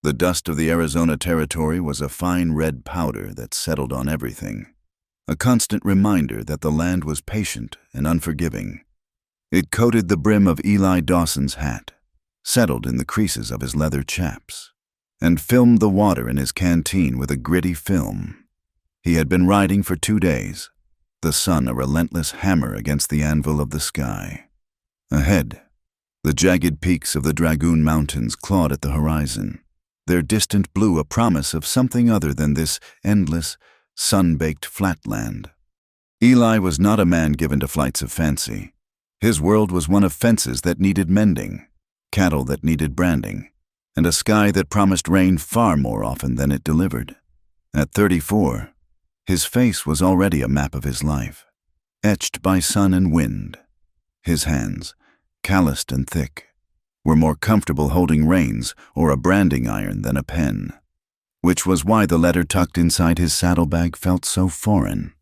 The dust of the Arizona Territory was a fine red powder that settled on everything, a constant reminder that the land was patient and unforgiving. It coated the brim of Eli Dawson's hat, settled in the creases of his leather chaps, and filmed the water in his canteen with a gritty film. He had been riding for 2 days, the sun a relentless hammer against the anvil of the sky. Ahead, the jagged peaks of the Dragoon Mountains clawed at the horizon, their distant blue a promise of something other than this endless, sun-baked flatland. Eli was not a man given to flights of fancy. His world was one of fences that needed mending, cattle that needed branding, and a sky that promised rain far more often than it delivered. At 34, his face was already a map of his life, etched by sun and wind. His hands, calloused and thick, were more comfortable holding reins or a branding iron than a pen, which was why the letter tucked inside his saddlebag felt so foreign,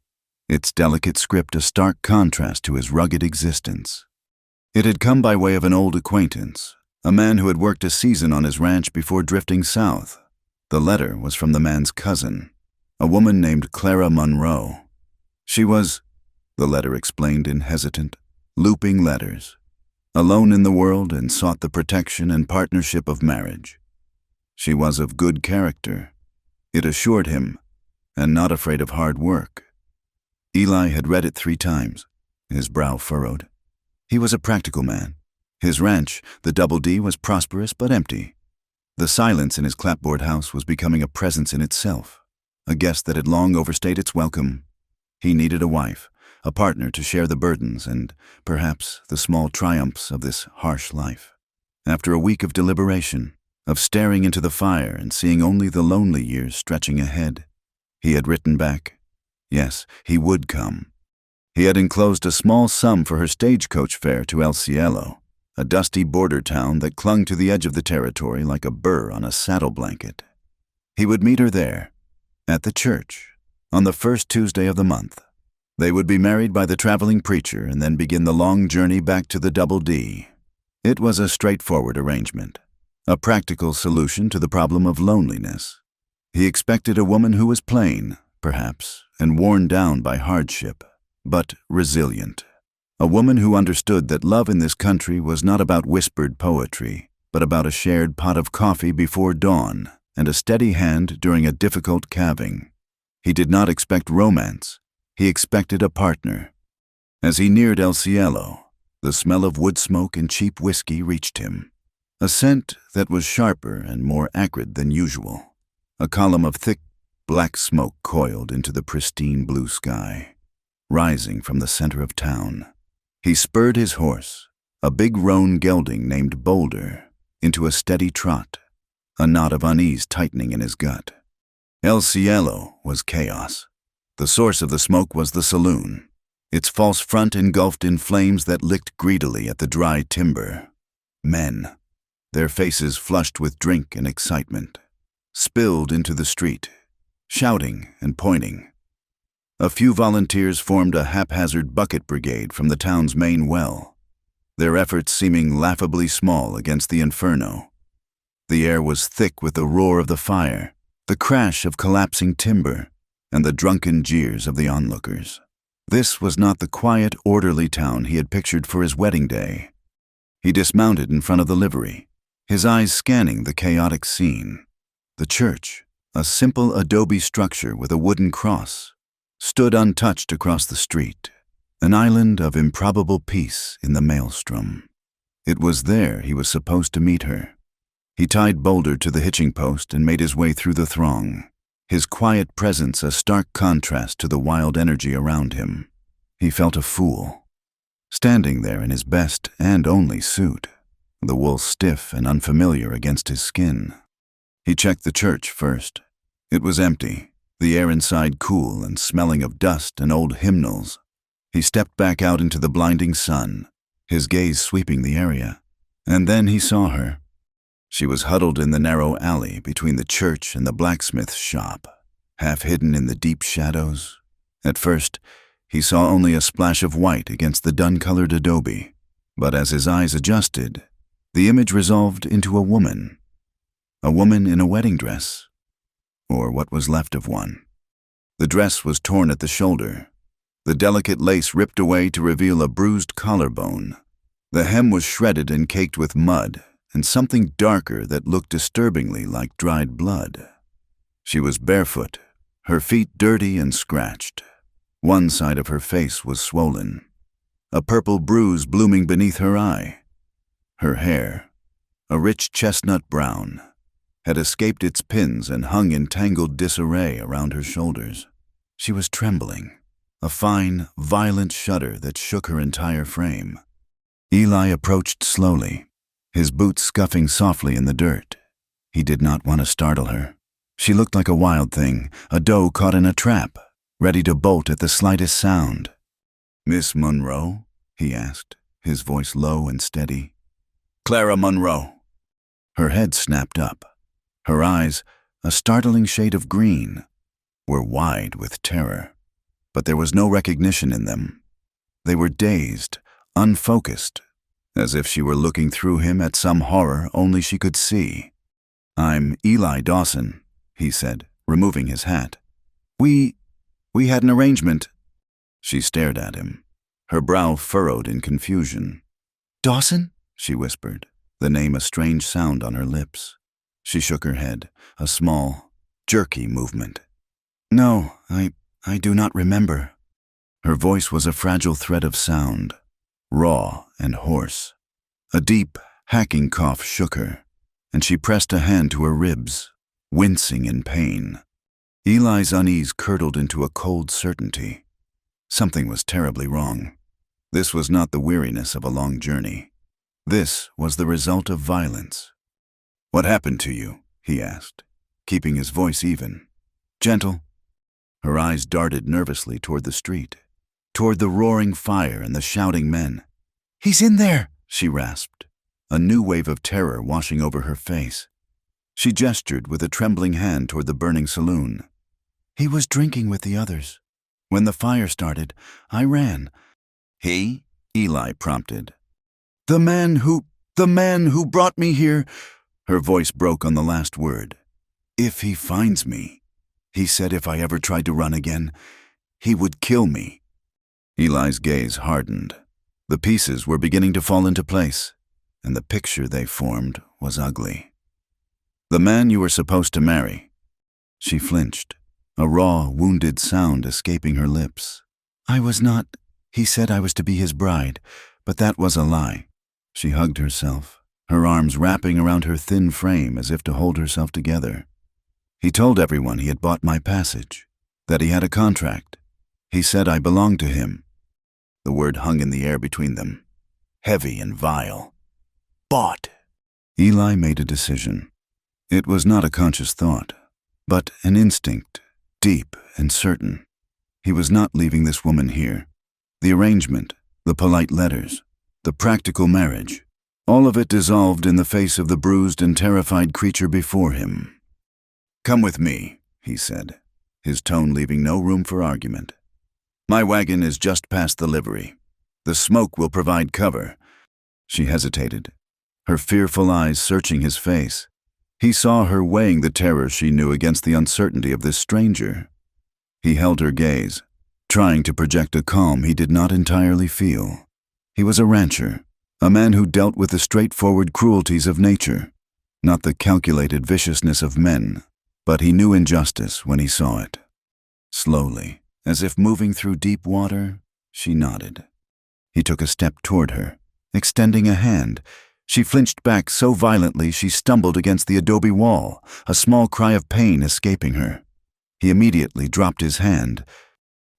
its delicate script a stark contrast to his rugged existence. It had come by way of an old acquaintance, a man who had worked a season on his ranch before drifting south. The letter was from the man's cousin, a woman named Clara Monroe. She was, the letter explained in hesitant, looping letters, alone in the world and sought the protection and partnership of marriage. She was of good character, it assured him, and not afraid of hard work. Eli had read it 3 times, his brow furrowed. He was a practical man. His ranch, the Double D, was prosperous but empty. The silence in his clapboard house was becoming a presence in itself, a guest that had long overstayed its welcome. He needed a wife, a partner to share the burdens and, perhaps, the small triumphs of this harsh life. After a week of deliberation, of staring into the fire and seeing only the lonely years stretching ahead, he had written back, yes, he would come. He had enclosed a small sum for her stagecoach fare to El Cielo, a dusty border town that clung to the edge of the territory like a burr on a saddle blanket. He would meet her there, at the church, on the first Tuesday of the month. They would be married by the traveling preacher and then begin the long journey back to the Double D. It was a straightforward arrangement, a practical solution to the problem of loneliness. He expected a woman who was plain, perhaps, and worn down by hardship, but resilient. A woman who understood that love in this country was not about whispered poetry, but about a shared pot of coffee before dawn and a steady hand during a difficult calving. He did not expect romance. He expected a partner. As he neared El Cielo, the smell of wood smoke and cheap whiskey reached him, a scent that was sharper and more acrid than usual. A column of thick, black smoke coiled into the pristine blue sky, rising from the center of town. He spurred his horse, a big roan gelding named Boulder, into a steady trot, a knot of unease tightening in his gut. El Cielo was chaos. The source of the smoke was the saloon, its false front engulfed in flames that licked greedily at the dry timber. Men, their faces flushed with drink and excitement, spilled into the street, shouting and pointing. A few volunteers formed a haphazard bucket brigade from the town's main well, their efforts seeming laughably small against the inferno. The air was thick with the roar of the fire, the crash of collapsing timber, and the drunken jeers of the onlookers. This was not the quiet, orderly town he had pictured for his wedding day. He dismounted in front of the livery, his eyes scanning the chaotic scene. The church, a simple adobe structure with a wooden cross, stood untouched across the street, an island of improbable peace in the maelstrom. It was there he was supposed to meet her. He tied Boulder to the hitching post and made his way through the throng, his quiet presence a stark contrast to the wild energy around him. He felt a fool, standing there in his best and only suit, the wool stiff and unfamiliar against his skin. He checked the church first. It was empty, the air inside cool and smelling of dust and old hymnals. He stepped back out into the blinding sun, his gaze sweeping the area, and then he saw her. She was huddled in the narrow alley between the church and the blacksmith's shop, half hidden in the deep shadows. At first, he saw only a splash of white against the dun-colored adobe, but as his eyes adjusted, the image resolved into a woman. A woman in a wedding dress, or what was left of one. The dress was torn at the shoulder, the delicate lace ripped away to reveal a bruised collarbone. The hem was shredded and caked with mud and something darker that looked disturbingly like dried blood. She was barefoot, her feet dirty and scratched. One side of her face was swollen, a purple bruise blooming beneath her eye. Her hair, a rich chestnut brown, had escaped its pins and hung in tangled disarray around her shoulders. She was trembling, a fine, violent shudder that shook her entire frame. Eli approached slowly, his boots scuffing softly in the dirt. He did not want to startle her. She looked like a wild thing, a doe caught in a trap, ready to bolt at the slightest sound. "Miss Monroe?" he asked, his voice low and steady. "Clara Monroe." Her head snapped up. Her eyes, a startling shade of green, were wide with terror, but there was no recognition in them. They were dazed, unfocused, as if she were looking through him at some horror only she could see. "I'm Eli Dawson," he said, removing his hat. We had an arrangement." She stared at him, her brow furrowed in confusion. "Dawson?" she whispered, the name a strange sound on her lips. She shook her head, a small, jerky movement. "No, I do not remember." Her voice was a fragile thread of sound, raw and hoarse. A deep, hacking cough shook her, and she pressed a hand to her ribs, wincing in pain. Eli's unease curdled into a cold certainty. Something was terribly wrong. This was not the weariness of a long journey. This was the result of violence. "What happened to you?" he asked, keeping his voice even. "Gentle." Her eyes darted nervously toward the street, toward the roaring fire and the shouting men. "He's in there," she rasped, a new wave of terror washing over her face. She gestured with a trembling hand toward the burning saloon. "He was drinking with the others. When the fire started, I ran." "He?" Eli prompted. The man who brought me here." Her voice broke on the last word. "If he finds me," he said, "if I ever tried to run again, he would kill me." Eli's gaze hardened. The pieces were beginning to fall into place, and the picture they formed was ugly. "The man you were supposed to marry." She flinched, a raw, wounded sound escaping her lips. "I was not. He said I was to be his bride, but that was a lie." She hugged herself, her arms wrapping around her thin frame as if to hold herself together. "He told everyone he had bought my passage, that he had a contract. He said I belonged to him." The word hung in the air between them, heavy and vile. "Bought." Eli made a decision. It was not a conscious thought, but an instinct, deep and certain. He was not leaving this woman here. The arrangement, the polite letters, the practical marriage, all of it dissolved in the face of the bruised and terrified creature before him. "Come with me," he said, his tone leaving no room for argument. "My wagon is just past the livery. The smoke will provide cover." She hesitated, her fearful eyes searching his face. He saw her weighing the terror she knew against the uncertainty of this stranger. He held her gaze, trying to project a calm he did not entirely feel. He was a rancher, a man who dealt with the straightforward cruelties of nature, not the calculated viciousness of men, but he knew injustice when he saw it. Slowly, as if moving through deep water, she nodded. He took a step toward her, extending a hand. She flinched back so violently she stumbled against the adobe wall, a small cry of pain escaping her. He immediately dropped his hand.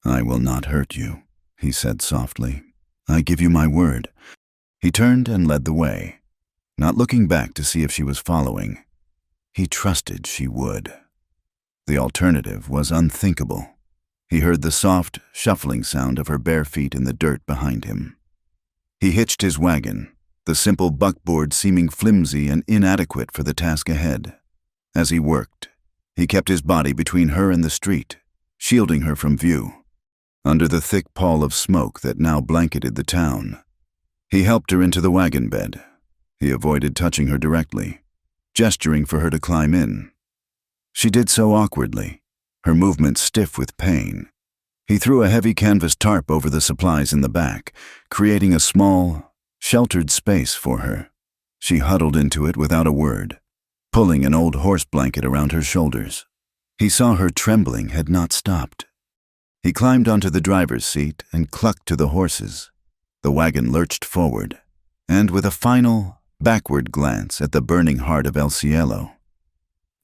"I will not hurt you," he said softly. "I give you my word." He turned and led the way, not looking back to see if she was following. He trusted she would. The alternative was unthinkable. He heard the soft, shuffling sound of her bare feet in the dirt behind him. He hitched his wagon, the simple buckboard seeming flimsy and inadequate for the task ahead. As he worked, he kept his body between her and the street, shielding her from view. Under the thick pall of smoke that now blanketed the town, he helped her into the wagon bed. He avoided touching her directly, gesturing for her to climb in. She did so awkwardly, her movements stiff with pain. He threw a heavy canvas tarp over the supplies in the back, creating a small, sheltered space for her. She huddled into it without a word, pulling an old horse blanket around her shoulders. He saw her trembling had not stopped. He climbed onto the driver's seat and clucked to the horses. The wagon lurched forward, and with a final, backward glance at the burning heart of El Cielo,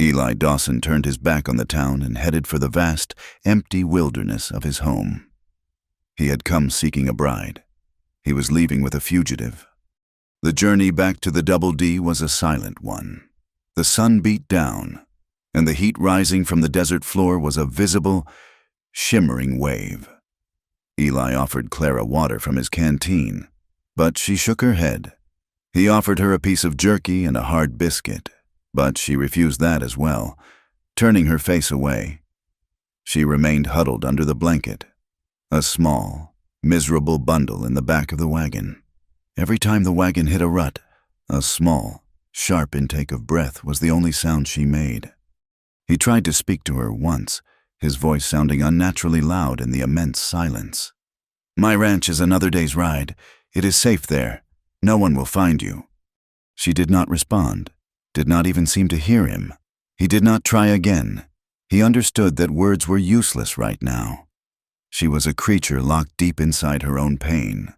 Eli Dawson turned his back on the town and headed for the vast, empty wilderness of his home. He had come seeking a bride. He was leaving with a fugitive. The journey back to the Double D was a silent one. The sun beat down, and the heat rising from the desert floor was a visible, shimmering wave. Eli offered Clara water from his canteen, but she shook her head. He offered her a piece of jerky and a hard biscuit, but she refused that as well, turning her face away. She remained huddled under the blanket, a small, miserable bundle in the back of the wagon. Every time the wagon hit a rut, a small, sharp intake of breath was the only sound she made. He tried to speak to her once, his voice sounding unnaturally loud in the immense silence. "My ranch is another day's ride. It is safe there. No one will find you." She did not respond, did not even seem to hear him. He did not try again. He understood that words were useless right now. She was a creature locked deep inside her own pain,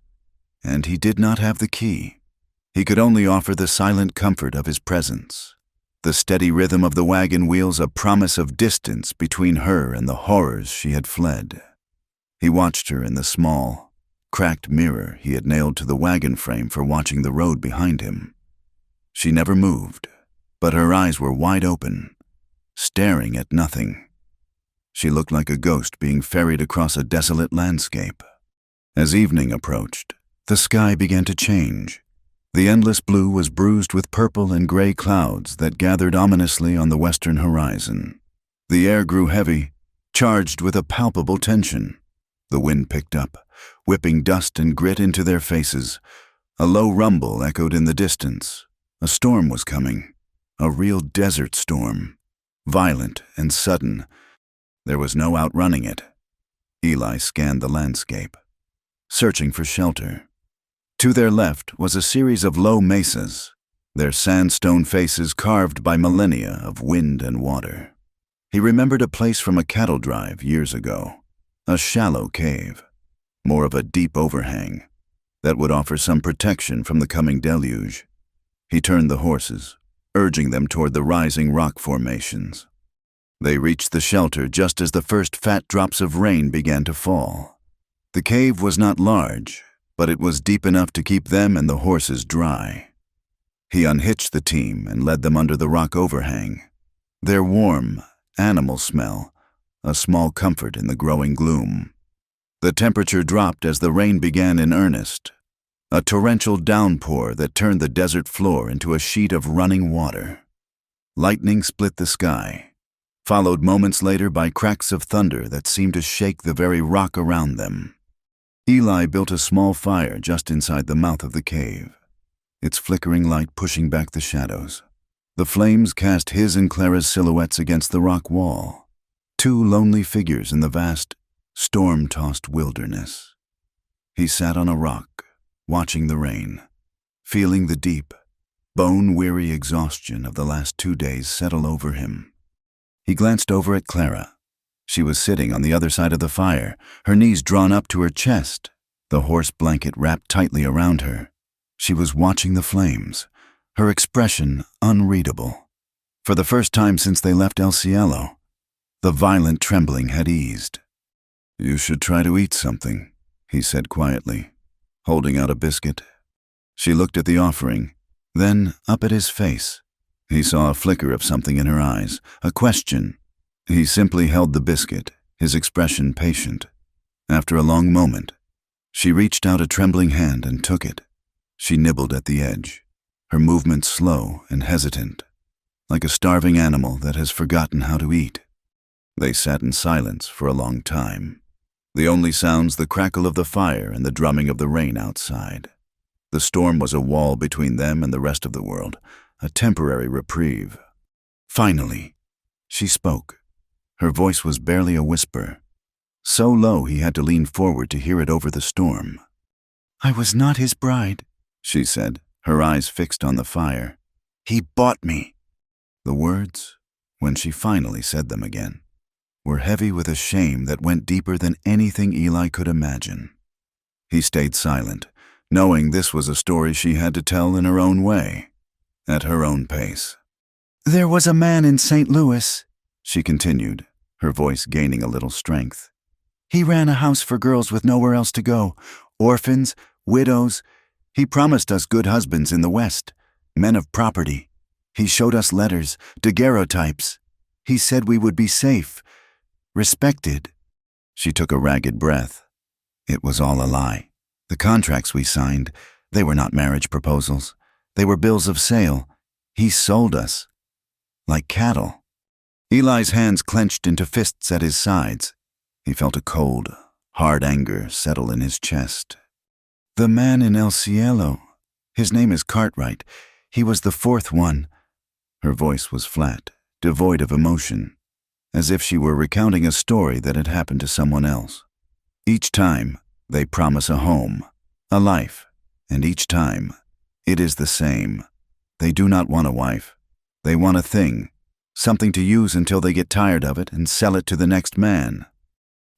and he did not have the key. He could only offer the silent comfort of his presence, the steady rhythm of the wagon wheels, a promise of distance between her and the horrors she had fled. He watched her in the small, cracked mirror he had nailed to the wagon frame for watching the road behind him. She never moved, but her eyes were wide open, staring at nothing. She looked like a ghost being ferried across a desolate landscape. As evening approached, the sky began to change. The endless blue was bruised with purple and gray clouds that gathered ominously on the western horizon. The air grew heavy, charged with a palpable tension. The wind picked up, whipping dust and grit into their faces. A low rumble echoed in the distance. A storm was coming, a real desert storm, violent and sudden. There was no outrunning it. Eli scanned the landscape, searching for shelter. To their left was a series of low mesas, their sandstone faces carved by millennia of wind and water. He remembered a place from a cattle drive years ago, a shallow cave, more of a deep overhang, that would offer some protection from the coming deluge. He turned the horses, urging them toward the rising rock formations. They reached the shelter just as the first fat drops of rain began to fall. The cave was not large, but it was deep enough to keep them and the horses dry. He unhitched the team and led them under the rock overhang. Their warm, animal smell, a small comfort in the growing gloom. The temperature dropped as the rain began in earnest, a torrential downpour that turned the desert floor into a sheet of running water. Lightning split the sky, followed moments later by cracks of thunder that seemed to shake the very rock around them. Eli built a small fire just inside the mouth of the cave, its flickering light pushing back the shadows. The flames cast his and Clara's silhouettes against the rock wall, two lonely figures in the vast, storm-tossed wilderness. He sat on a rock, watching the rain, feeling the deep, bone-weary exhaustion of the last 2 days settle over him. He glanced over at Clara. She was sitting on the other side of the fire, her knees drawn up to her chest, the horse blanket wrapped tightly around her. She was watching the flames, her expression unreadable. For the first time since they left El Cielo, the violent trembling had eased. "You should try to eat something," he said quietly, holding out a biscuit. She looked at the offering, then up at his face. He saw a flicker of something in her eyes, a question. He simply held the biscuit, his expression patient. After a long moment, she reached out a trembling hand and took it. She nibbled at the edge, her movements slow and hesitant, like a starving animal that has forgotten how to eat. They sat in silence for a long time. The only sounds the crackle of the fire and the drumming of the rain outside. The storm was a wall between them and the rest of the world, a temporary reprieve. Finally, she spoke. Her voice was barely a whisper, so low he had to lean forward to hear it over the storm. "I was not his bride," she said, her eyes fixed on the fire. "He bought me." The words, when she finally said them again, were heavy with a shame that went deeper than anything Eli could imagine. He stayed silent, knowing this was a story she had to tell in her own way, at her own pace. "There was a man in St. Louis," she continued, her voice gaining a little strength. "He ran a house for girls with nowhere else to go, orphans, widows. He promised us good husbands in the West, men of property. He showed us letters, daguerreotypes. He said we would be safe, respected." She took a ragged breath. It was all a lie. The contracts we signed, they were not marriage proposals. They were bills of sale. He sold us. Like cattle. Eli's hands clenched into fists at his sides. He felt a cold, hard anger settle in his chest. "The man in El Cielo. His name is Cartwright. He was the fourth one." Her voice was flat, devoid of emotion, as if she were recounting a story that had happened to someone else. Each time, they promise a home, a life, and each time, it is the same. They do not want a wife. They want a thing, something to use until they get tired of it and sell it to the next man.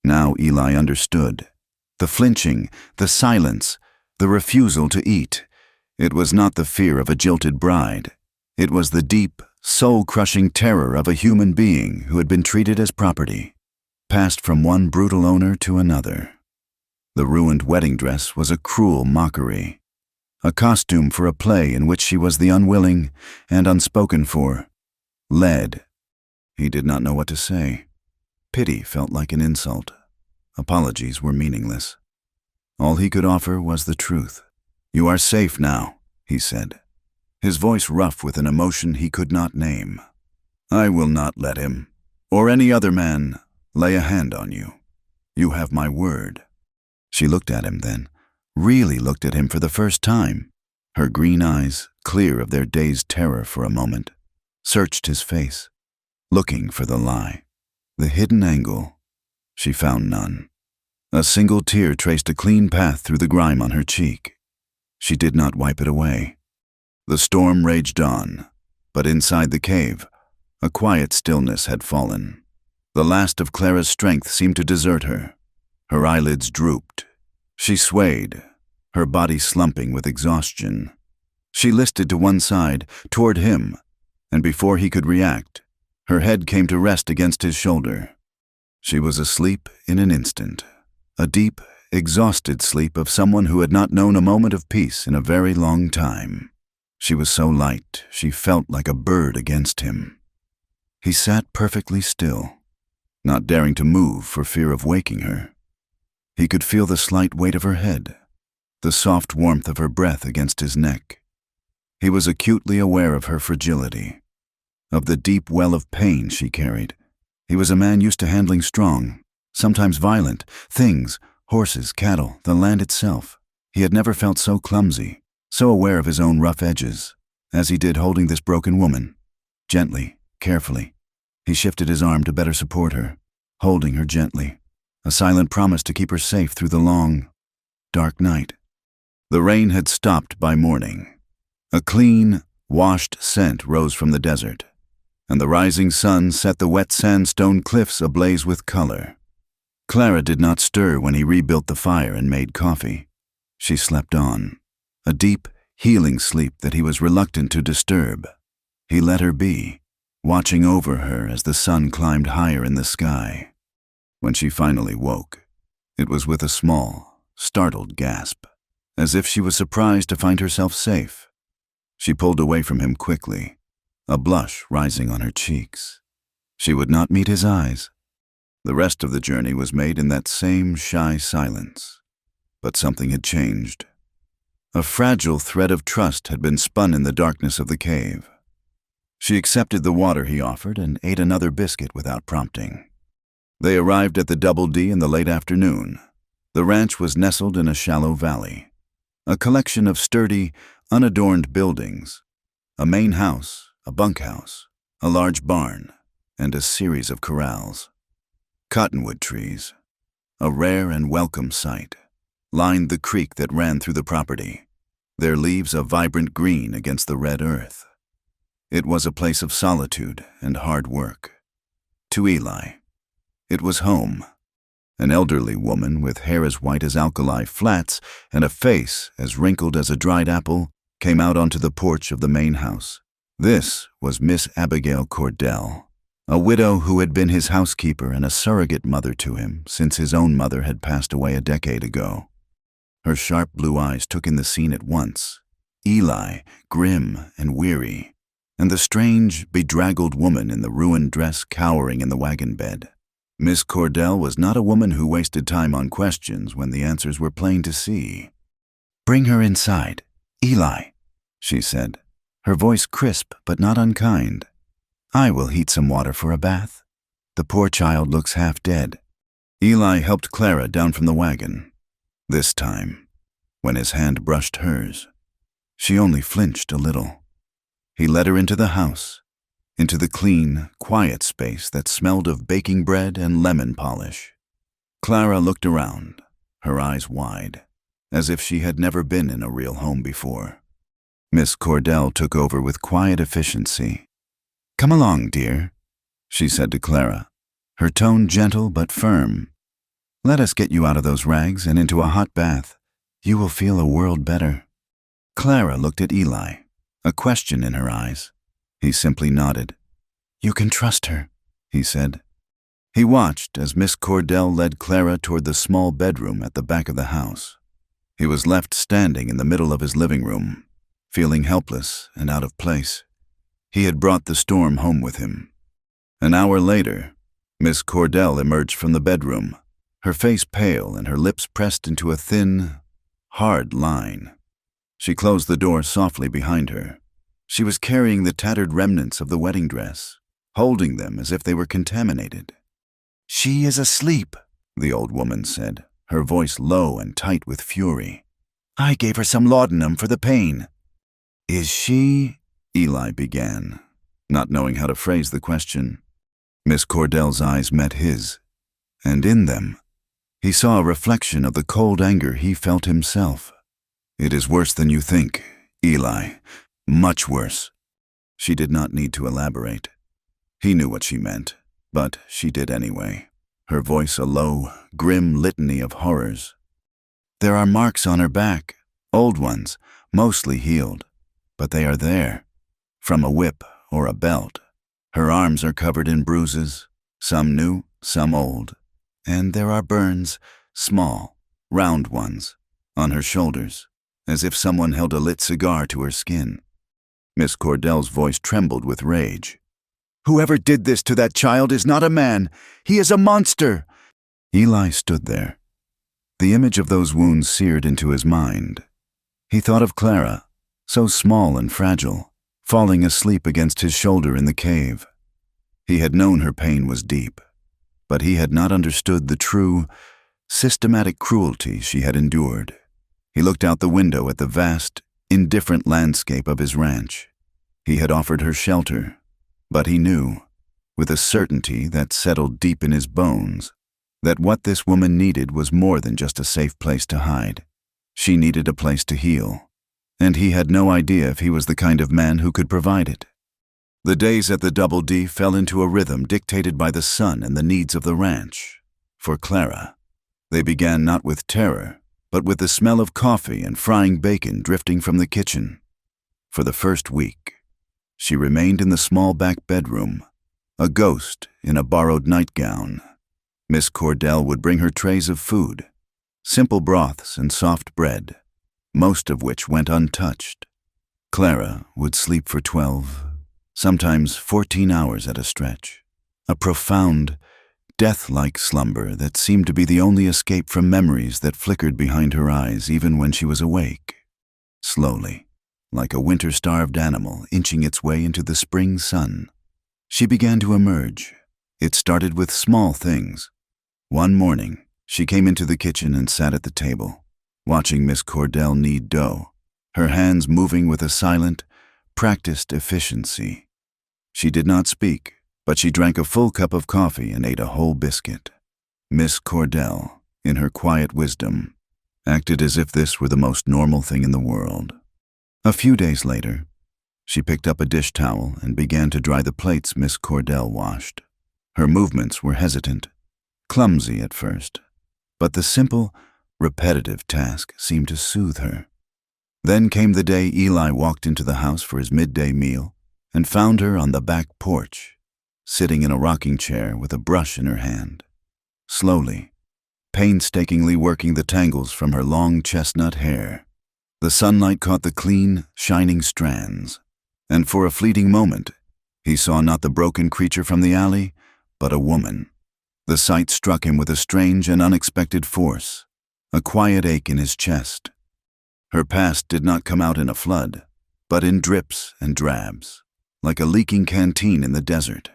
Now Eli understood. The flinching, the silence, the refusal to eat. It was not the fear of a jilted bride. It was the deep, soul-crushing terror of a human being who had been treated as property, passed from one brutal owner to another. The ruined wedding dress was a cruel mockery, a costume for a play in which she was the unwilling and unspoken for. Led. He did not know what to say. Pity felt like an insult. Apologies were meaningless. All he could offer was the truth. "You are safe now," he said, his voice rough with an emotion he could not name. "I will not let him, or any other man, lay a hand on you. You have my word." She looked at him then, really looked at him for the first time. Her green eyes, clear of their dazed terror for a moment, searched his face, looking for the lie, the hidden angle. She found none. A single tear traced a clean path through the grime on her cheek. She did not wipe it away. The storm raged on, but inside the cave, a quiet stillness had fallen. The last of Clara's strength seemed to desert her. Her eyelids drooped. She swayed, her body slumping with exhaustion. She listed to one side, toward him, and before he could react, her head came to rest against his shoulder. She was asleep in an instant, a deep, exhausted sleep of someone who had not known a moment of peace in a very long time. She was so light, she felt like a bird against him. He sat perfectly still, not daring to move for fear of waking her. He could feel the slight weight of her head, the soft warmth of her breath against his neck. He was acutely aware of her fragility, of the deep well of pain she carried. He was a man used to handling strong, sometimes violent, things, horses, cattle, the land itself. He had never felt so clumsy, so aware of his own rough edges, as he did holding this broken woman. Gently, carefully, he shifted his arm to better support her, holding her gently, a silent promise to keep her safe through the long, dark night. The rain had stopped by morning. A clean, washed scent rose from the desert, and the rising sun set the wet sandstone cliffs ablaze with color. Clara did not stir when he rebuilt the fire and made coffee. She slept on, a deep, healing sleep that he was reluctant to disturb. He let her be, watching over her as the sun climbed higher in the sky. When she finally woke, it was with a small, startled gasp, as if she was surprised to find herself safe. She pulled away from him quickly, a blush rising on her cheeks. She would not meet his eyes. The rest of the journey was made in that same shy silence. But something had changed. A fragile thread of trust had been spun in the darkness of the cave. She accepted the water he offered and ate another biscuit without prompting. They arrived at the Double D in the late afternoon. The ranch was nestled in a shallow valley, a collection of sturdy, unadorned buildings. A main house, a bunkhouse, a large barn, and a series of corrals. Cottonwood trees, a rare and welcome sight, lined the creek that ran through the property, their leaves a vibrant green against the red earth. It was a place of solitude and hard work. To Eli, it was home. An elderly woman with hair as white as alkali flats and a face as wrinkled as a dried apple came out onto the porch of the main house. This was Miss Abigail Cordell, a widow who had been his housekeeper and a surrogate mother to him since his own mother had passed away a decade ago. Her sharp blue eyes took in the scene at once. Eli, grim and weary, and the strange, bedraggled woman in the ruined dress cowering in the wagon bed. Miss Cordell was not a woman who wasted time on questions when the answers were plain to see. "Bring her inside, Eli," she said, her voice crisp but not unkind. "I will heat some water for a bath. The poor child looks half dead." Eli helped Clara down from the wagon. This time, when his hand brushed hers, she only flinched a little. He led her into the house, into the clean, quiet space that smelled of baking bread and lemon polish. Clara looked around, her eyes wide, as if she had never been in a real home before. Miss Cordell took over with quiet efficiency. "Come along, dear," she said to Clara, her tone gentle but firm. "Let us get you out of those rags and into a hot bath. You will feel a world better." Clara looked at Eli, a question in her eyes. He simply nodded. "You can trust her," he said. He watched as Miss Cordell led Clara toward the small bedroom at the back of the house. He was left standing in the middle of his living room, feeling helpless and out of place. He had brought the storm home with him. An hour later, Miss Cordell emerged from the bedroom, her face pale and her lips pressed into a thin, hard line. She closed the door softly behind her. She was carrying the tattered remnants of the wedding dress, holding them as if they were contaminated. "She is asleep," the old woman said, her voice low and tight with fury. "I gave her some laudanum for the pain." "Is she?" Eli began, not knowing how to phrase the question. Miss Cordell's eyes met his, and in them, he saw a reflection of the cold anger he felt himself. "It is worse than you think, Eli. Much worse." She did not need to elaborate. He knew what she meant, but she did anyway, her voice a low, grim litany of horrors. "There are marks on her back, old ones, mostly healed, but they are there, from a whip or a belt. Her arms are covered in bruises, some new, some old, and there are burns, small, round ones, on her shoulders, as if someone held a lit cigar to her skin." Miss Cordell's voice trembled with rage. "Whoever did this to that child is not a man. He is a monster." Eli stood there. The image of those wounds seared into his mind. He thought of Clara, so small and fragile, falling asleep against his shoulder in the cave. He had known her pain was deep, but he had not understood the true, systematic cruelty she had endured. He looked out the window at the vast, indifferent landscape of his ranch. He had offered her shelter, but he knew, with a certainty that settled deep in his bones, that what this woman needed was more than just a safe place to hide. She needed a place to heal, and he had no idea if he was the kind of man who could provide it. The days at the Double D fell into a rhythm dictated by the sun and the needs of the ranch. For Clara, they began not with terror, but with the smell of coffee and frying bacon drifting from the kitchen. For the first week, she remained in the small back bedroom, a ghost in a borrowed nightgown. Miss Cordell would bring her trays of food, simple broths and soft bread, most of which went untouched. Clara would sleep for 12, sometimes 14 hours at a stretch, a profound, death-like slumber that seemed to be the only escape from memories that flickered behind her eyes even when she was awake. Slowly, like a winter-starved animal inching its way into the spring sun, she began to emerge. It started with small things. One morning, she came into the kitchen and sat at the table, watching Miss Cordell knead dough, her hands moving with a silent, practiced efficiency. She did not speak, but she drank a full cup of coffee and ate a whole biscuit. Miss Cordell, in her quiet wisdom, acted as if this were the most normal thing in the world. A few days later, she picked up a dish towel and began to dry the plates Miss Cordell washed. Her movements were hesitant, clumsy at first, but the simple, repetitive task seemed to soothe her. Then came the day Eli walked into the house for his midday meal and found her on the back porch, sitting in a rocking chair with a brush in her hand, slowly, painstakingly working the tangles from her long chestnut hair. The sunlight caught the clean, shining strands, and for a fleeting moment, he saw not the broken creature from the alley, but a woman. The sight struck him with a strange and unexpected force, a quiet ache in his chest. Her past did not come out in a flood, but in drips and drabs, like a leaking canteen in the desert.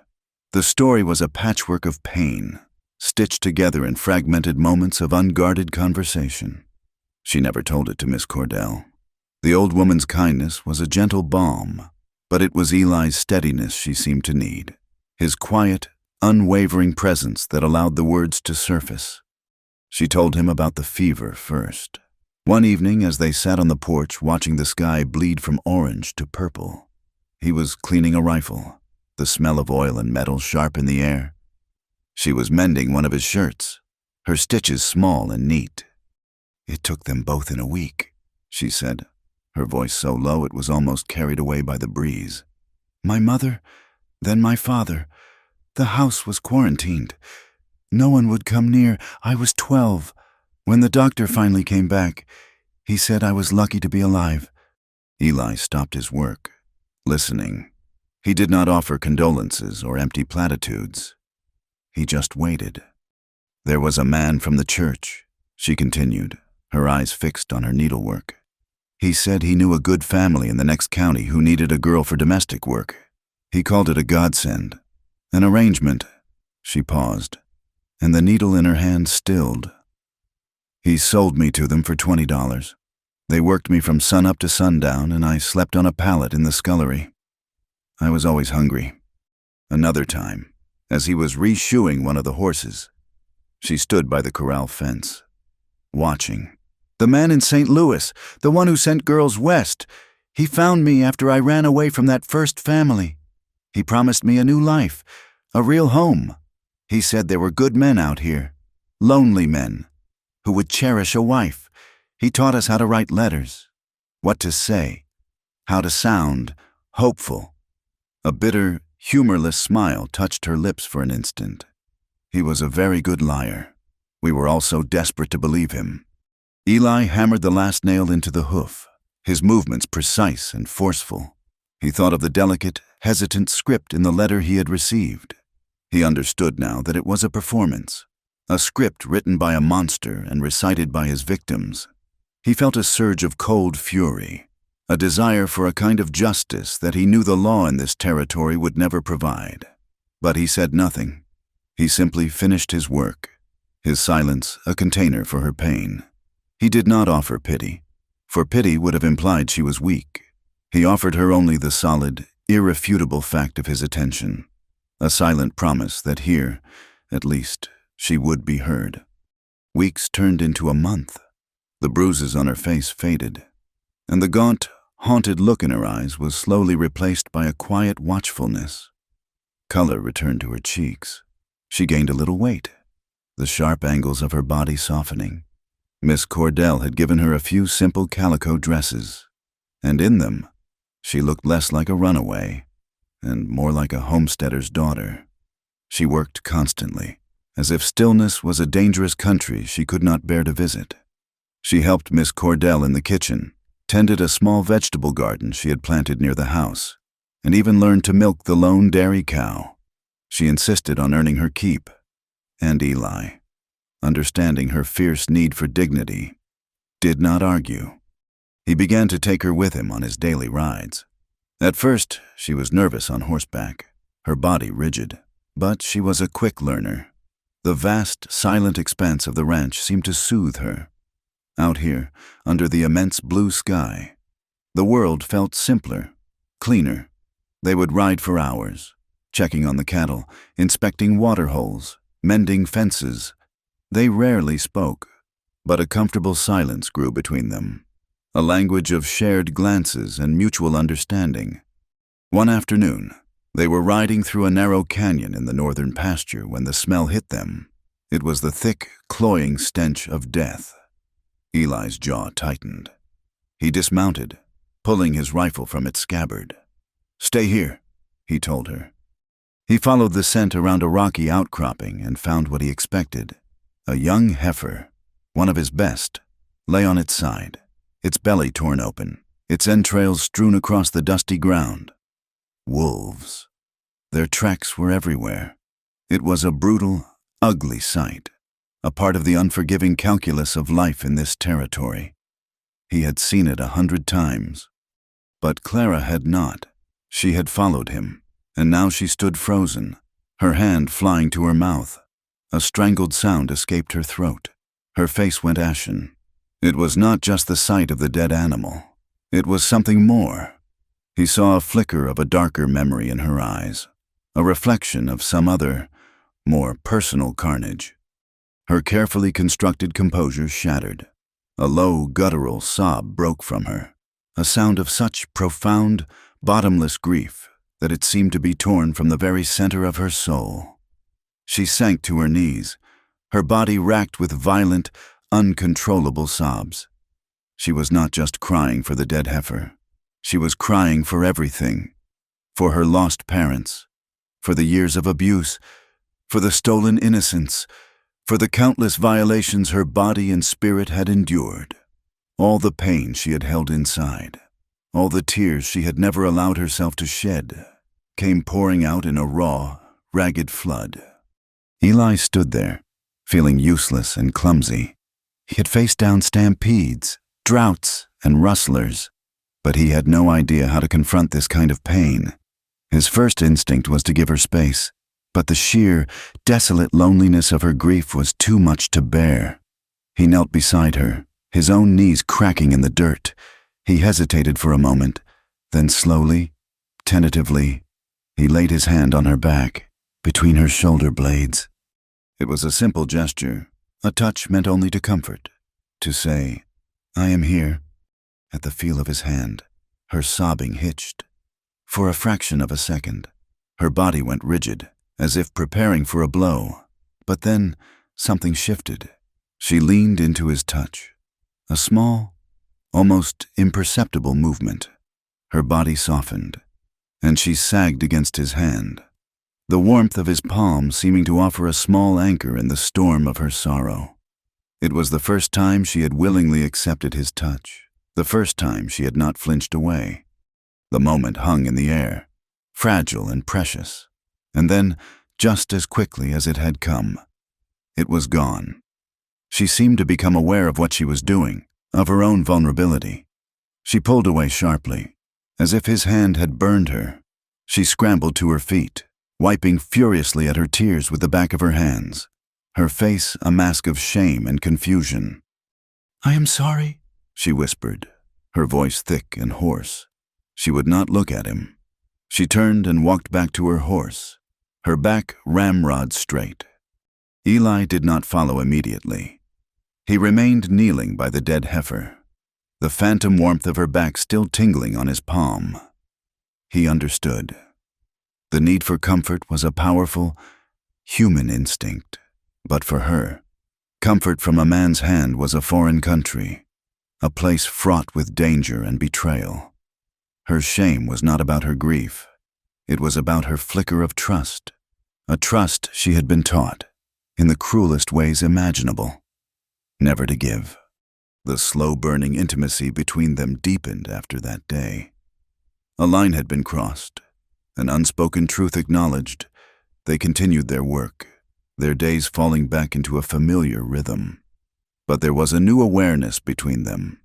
The story was a patchwork of pain, stitched together in fragmented moments of unguarded conversation. She never told it to Miss Cordell. The old woman's kindness was a gentle balm, but it was Eli's steadiness she seemed to need, his quiet, unwavering presence that allowed the words to surface. She told him about the fever first. One evening, as they sat on the porch watching the sky bleed from orange to purple, he was cleaning a rifle, the smell of oil and metal sharp in the air. She was mending one of his shirts, her stitches small and neat. "It took them both in a week," she said, her voice so low it was almost carried away by the breeze. "My mother, then my father. The house was quarantined. No one would come near. I was 12. When the doctor finally came back, he said I was lucky to be alive." Eli stopped his work, listening. He did not offer condolences or empty platitudes. He just waited. "There was a man from the church," she continued, her eyes fixed on her needlework. "He said he knew a good family in the next county who needed a girl for domestic work. He called it a godsend, an arrangement." She paused, and the needle in her hand stilled. "He sold me to them for $20. They worked me from sunup to sundown, and I slept on a pallet in the scullery. I was always hungry." Another time, as he was re-shoeing one of the horses, she stood by the corral fence, watching. "The man in St. Louis, the one who sent girls west, he found me after I ran away from that first family. He promised me a new life, a real home. He said there were good men out here, lonely men, who would cherish a wife. He taught us how to write letters, what to say, how to sound hopeful." A bitter, humorless smile touched her lips for an instant. "He was a very good liar. We were all so desperate to believe him." Eli hammered the last nail into the hoof, his movements precise and forceful. He thought of the delicate, hesitant script in the letter he had received. He understood now that it was a performance, a script written by a monster and recited by his victims. He felt a surge of cold fury, a desire for a kind of justice that he knew the law in this territory would never provide. But he said nothing. He simply finished his work, his silence a container for her pain. He did not offer pity, for pity would have implied she was weak. He offered her only the solid, irrefutable fact of his attention, a silent promise that here, at least, she would be heard. Weeks turned into a month. The bruises on her face faded, and the gaunt, haunted look in her eyes was slowly replaced by a quiet watchfulness. Color returned to her cheeks. She gained a little weight, the sharp angles of her body softening. Miss Cordell had given her a few simple calico dresses, and in them, she looked less like a runaway and more like a homesteader's daughter. She worked constantly, as if stillness was a dangerous country she could not bear to visit. She helped Miss Cordell in the kitchen, tended a small vegetable garden she had planted near the house, and even learned to milk the lone dairy cow. She insisted on earning her keep, and Eli, understanding her fierce need for dignity, did not argue. He began to take her with him on his daily rides. At first, she was nervous on horseback, her body rigid, but she was a quick learner. The vast, silent expanse of the ranch seemed to soothe her. Out here, under the immense blue sky, the world felt simpler, cleaner. They would ride for hours, checking on the cattle, inspecting water holes, mending fences. They rarely spoke, but a comfortable silence grew between them, a language of shared glances and mutual understanding. One afternoon, they were riding through a narrow canyon in the northern pasture when the smell hit them. It was the thick, cloying stench of death. Eli's jaw tightened. He dismounted, pulling his rifle from its scabbard. "Stay here," he told her. He followed the scent around a rocky outcropping and found what he expected. A young heifer, one of his best, lay on its side, its belly torn open, its entrails strewn across the dusty ground. Wolves. Their tracks were everywhere. It was a brutal, ugly sight, a part of the unforgiving calculus of life in this territory. He had seen it 100 times. But Clara had not. She had followed him, and now she stood frozen, her hand flying to her mouth. A strangled sound escaped her throat. Her face went ashen. It was not just the sight of the dead animal. It was something more. He saw a flicker of a darker memory in her eyes, a reflection of some other, more personal carnage. Her carefully constructed composure shattered. A low, guttural sob broke from her, a sound of such profound, bottomless grief that it seemed to be torn from the very center of her soul. She sank to her knees, her body racked with violent, uncontrollable sobs. She was not just crying for the dead heifer. She was crying for everything, for her lost parents, for the years of abuse, for the stolen innocence, for the countless violations her body and spirit had endured, all the pain she had held inside, all the tears she had never allowed herself to shed, came pouring out in a raw, ragged flood. Eli stood there, feeling useless and clumsy. He had faced down stampedes, droughts, and rustlers, but he had no idea how to confront this kind of pain. His first instinct was to give her space, but the sheer, desolate loneliness of her grief was too much to bear. He knelt beside her, his own knees cracking in the dirt. He hesitated for a moment, then slowly, tentatively, he laid his hand on her back, between her shoulder blades. It was a simple gesture, a touch meant only to comfort, to say, "I am here." At the feel of his hand, her sobbing hitched. For a fraction of a second, her body went rigid, as if preparing for a blow. But then, something shifted. She leaned into his touch. A small, almost imperceptible movement. Her body softened, and she sagged against his hand, the warmth of his palm seeming to offer a small anchor in the storm of her sorrow. It was the first time she had willingly accepted his touch, the first time she had not flinched away. The moment hung in the air, fragile and precious, and then, just as quickly as it had come, it was gone. She seemed to become aware of what she was doing, of her own vulnerability. She pulled away sharply, as if his hand had burned her. She scrambled to her feet, wiping furiously at her tears with the back of her hands, her face a mask of shame and confusion. "I am sorry," she whispered, her voice thick and hoarse. She would not look at him. She turned and walked back to her horse, her back ramrod straight. Eli did not follow immediately. He remained kneeling by the dead heifer, the phantom warmth of her back still tingling on his palm. He understood. The need for comfort was a powerful, human instinct, but for her, comfort from a man's hand was a foreign country, a place fraught with danger and betrayal. Her shame was not about her grief. It was about her flicker of trust, a trust she had been taught, in the cruelest ways imaginable, never to give. The slow-burning intimacy between them deepened after that day. A line had been crossed, an unspoken truth acknowledged. They continued their work, their days falling back into a familiar rhythm. But there was a new awareness between them,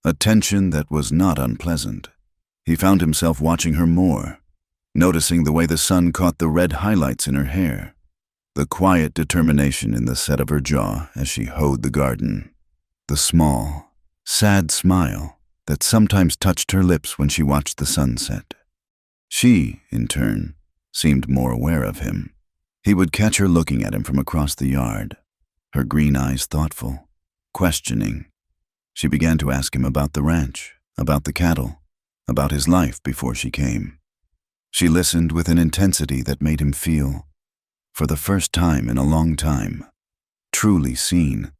a tension that was not unpleasant. He found himself watching her more, noticing the way the sun caught the red highlights in her hair, the quiet determination in the set of her jaw as she hoed the garden, the small, sad smile that sometimes touched her lips when she watched the sunset. She, in turn, seemed more aware of him. He would catch her looking at him from across the yard, her green eyes thoughtful, questioning. She began to ask him about the ranch, about the cattle, about his life before she came. She listened with an intensity that made him feel, for the first time in a long time, truly seen.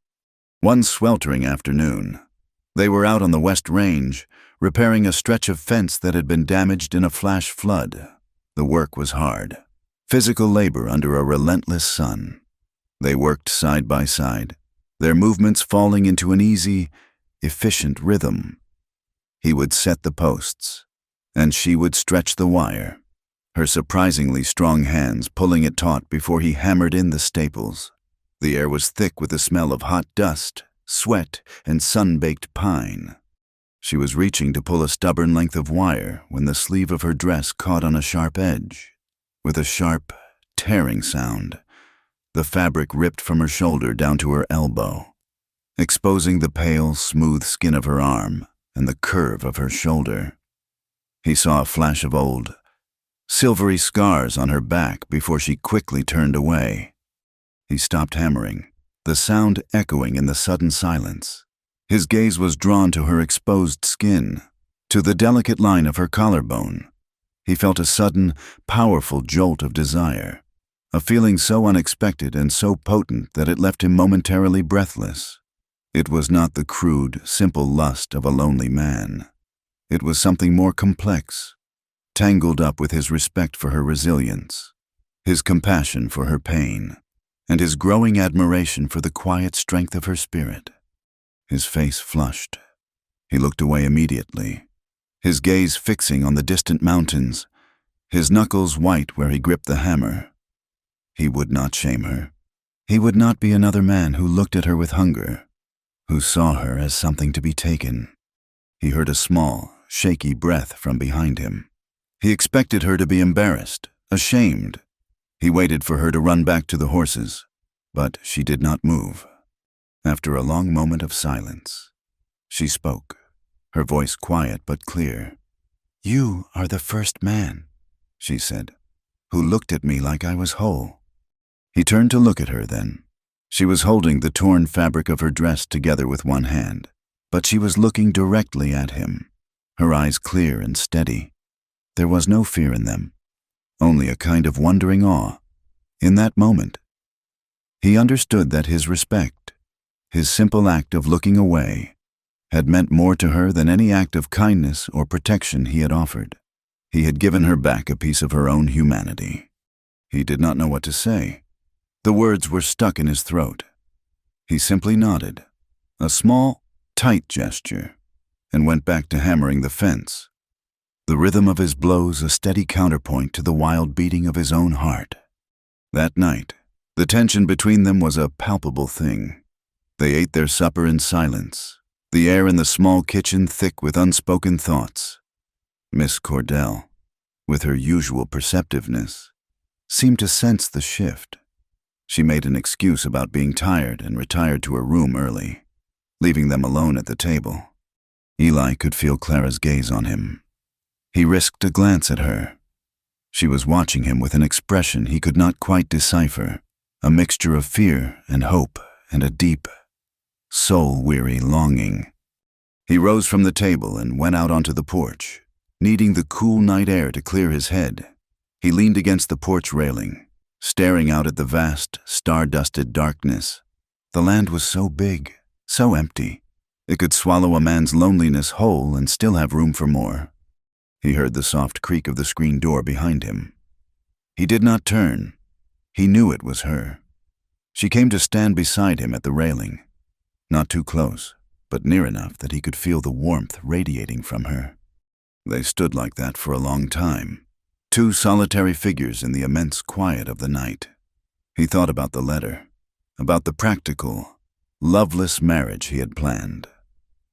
One sweltering afternoon, they were out on the West Range, repairing a stretch of fence that had been damaged in a flash flood. The work was hard, physical labor under a relentless sun. They worked side by side, their movements falling into an easy, efficient rhythm. He would set the posts, and she would stretch the wire, her surprisingly strong hands pulling it taut before he hammered in the staples. The air was thick with the smell of hot dust, sweat, and sun-baked pine. She was reaching to pull a stubborn length of wire when the sleeve of her dress caught on a sharp edge. With a sharp, tearing sound, the fabric ripped from her shoulder down to her elbow, exposing the pale, smooth skin of her arm and the curve of her shoulder. He saw a flash of old, silvery scars on her back before she quickly turned away. He stopped hammering, the sound echoing in the sudden silence. His gaze was drawn to her exposed skin, to the delicate line of her collarbone. He felt a sudden, powerful jolt of desire, a feeling so unexpected and so potent that it left him momentarily breathless. It was not the crude, simple lust of a lonely man. It was something more complex, tangled up with his respect for her resilience, his compassion for her pain, and his growing admiration for the quiet strength of her spirit. His face flushed. He looked away immediately, his gaze fixing on the distant mountains, his knuckles white where he gripped the hammer. He would not shame her. He would not be another man who looked at her with hunger, who saw her as something to be taken. He heard a small, shaky breath from behind him. He expected her to be embarrassed, ashamed. He waited for her to run back to the horses, but she did not move. After a long moment of silence, she spoke, her voice quiet but clear. "You are the first man," she said, "who looked at me like I was whole." He turned to look at her then. She was holding the torn fabric of her dress together with one hand, but she was looking directly at him, her eyes clear and steady. There was no fear in them, only a kind of wondering awe. In that moment, he understood that his respect, his simple act of looking away, had meant more to her than any act of kindness or protection he had offered. He had given her back a piece of her own humanity. He did not know what to say. The words were stuck in his throat. He simply nodded, a small, tight gesture, and went back to hammering the fence, the rhythm of his blows a steady counterpoint to the wild beating of his own heart. That night, the tension between them was a palpable thing. They ate their supper in silence, the air in the small kitchen thick with unspoken thoughts. Miss Cordell, with her usual perceptiveness, seemed to sense the shift. She made an excuse about being tired and retired to her room early, leaving them alone at the table. Eli could feel Clara's gaze on him. He risked a glance at her. She was watching him with an expression he could not quite decipher, a mixture of fear and hope and a deep, soul-weary longing. He rose from the table and went out onto the porch, needing the cool night air to clear his head. He leaned against the porch railing, staring out at the vast, star-dusted darkness. The land was so big, so empty. It could swallow a man's loneliness whole and still have room for more. He heard the soft creak of the screen door behind him. He did not turn. He knew it was her. She came to stand beside him at the railing, not too close, but near enough that he could feel the warmth radiating from her. They stood like that for a long time, two solitary figures in the immense quiet of the night. He thought about the letter, about the practical, loveless marriage he had planned.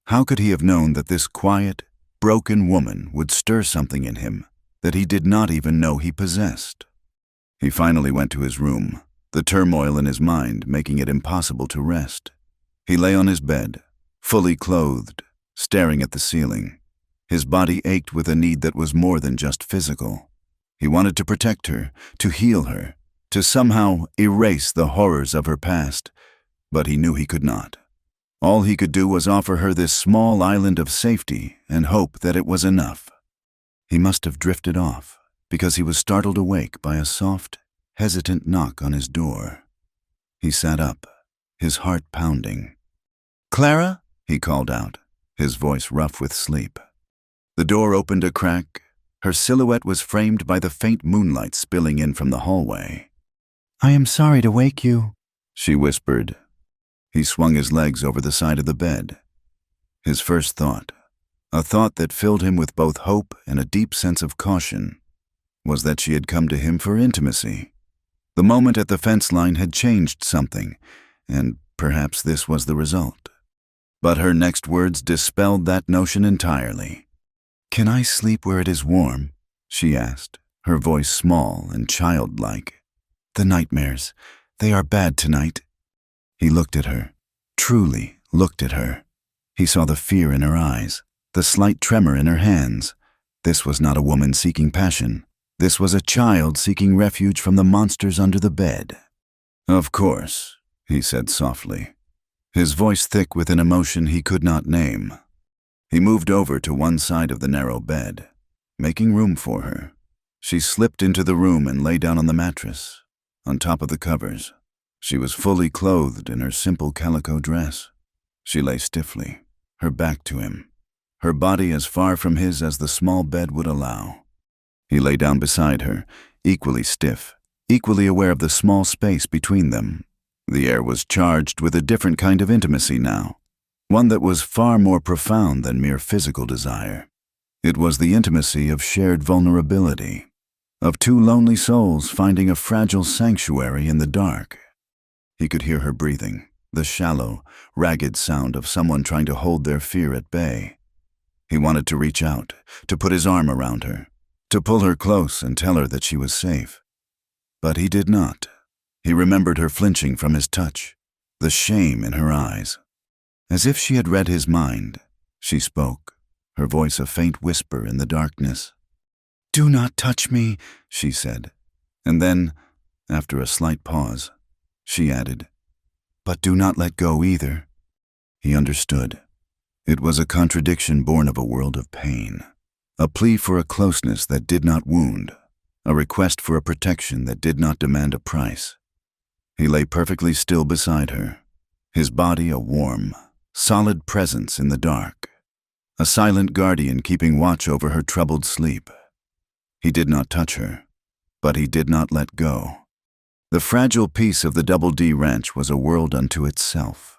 How could he have known that this quiet, broken woman would stir something in him that he did not even know he possessed? He finally went to his room, the turmoil in his mind making it impossible to rest. He lay on his bed, fully clothed, staring at the ceiling. His body ached with a need that was more than just physical. He wanted to protect her, to heal her, to somehow erase the horrors of her past, but he knew he could not. All he could do was offer her this small island of safety and hope that it was enough. He must have drifted off, because he was startled awake by a soft, hesitant knock on his door. He sat up, his heart pounding. "Clara?" he called out, his voice rough with sleep. The door opened a crack. Her silhouette was framed by the faint moonlight spilling in from the hallway. "I am sorry to wake you," she whispered. He swung his legs over the side of the bed. His first thought, a thought that filled him with both hope and a deep sense of caution, was that she had come to him for intimacy. The moment at the fence line had changed something, and perhaps this was the result. But her next words dispelled that notion entirely. "Can I sleep where it is warm?" she asked, her voice small and childlike. "The nightmares, they are bad tonight." He looked at her, truly looked at her. He saw the fear in her eyes, the slight tremor in her hands. This was not a woman seeking passion. This was a child seeking refuge from the monsters under the bed. "Of course," he said softly, his voice thick with an emotion he could not name. He moved over to one side of the narrow bed, making room for her. She slipped into the room and lay down on the mattress, on top of the covers. She was fully clothed in her simple calico dress. She lay stiffly, her back to him, her body as far from his as the small bed would allow. He lay down beside her, equally stiff, equally aware of the small space between them. The air was charged with a different kind of intimacy now, one that was far more profound than mere physical desire. It was the intimacy of shared vulnerability, of two lonely souls finding a fragile sanctuary in the dark. He could hear her breathing, the shallow, ragged sound of someone trying to hold their fear at bay. He wanted to reach out, to put his arm around her, to pull her close and tell her that she was safe. But he did not. He remembered her flinching from his touch, the shame in her eyes. As if she had read his mind, she spoke, her voice a faint whisper in the darkness. "Do not touch me," she said. And then, after a slight pause, she added, "But do not let go either." He understood. It was a contradiction born of a world of pain, a plea for a closeness that did not wound, a request for a protection that did not demand a price. He lay perfectly still beside her, his body a warm, solid presence in the dark, a silent guardian keeping watch over her troubled sleep. He did not touch her, but he did not let go. The fragile piece of the Double D Ranch was a world unto itself,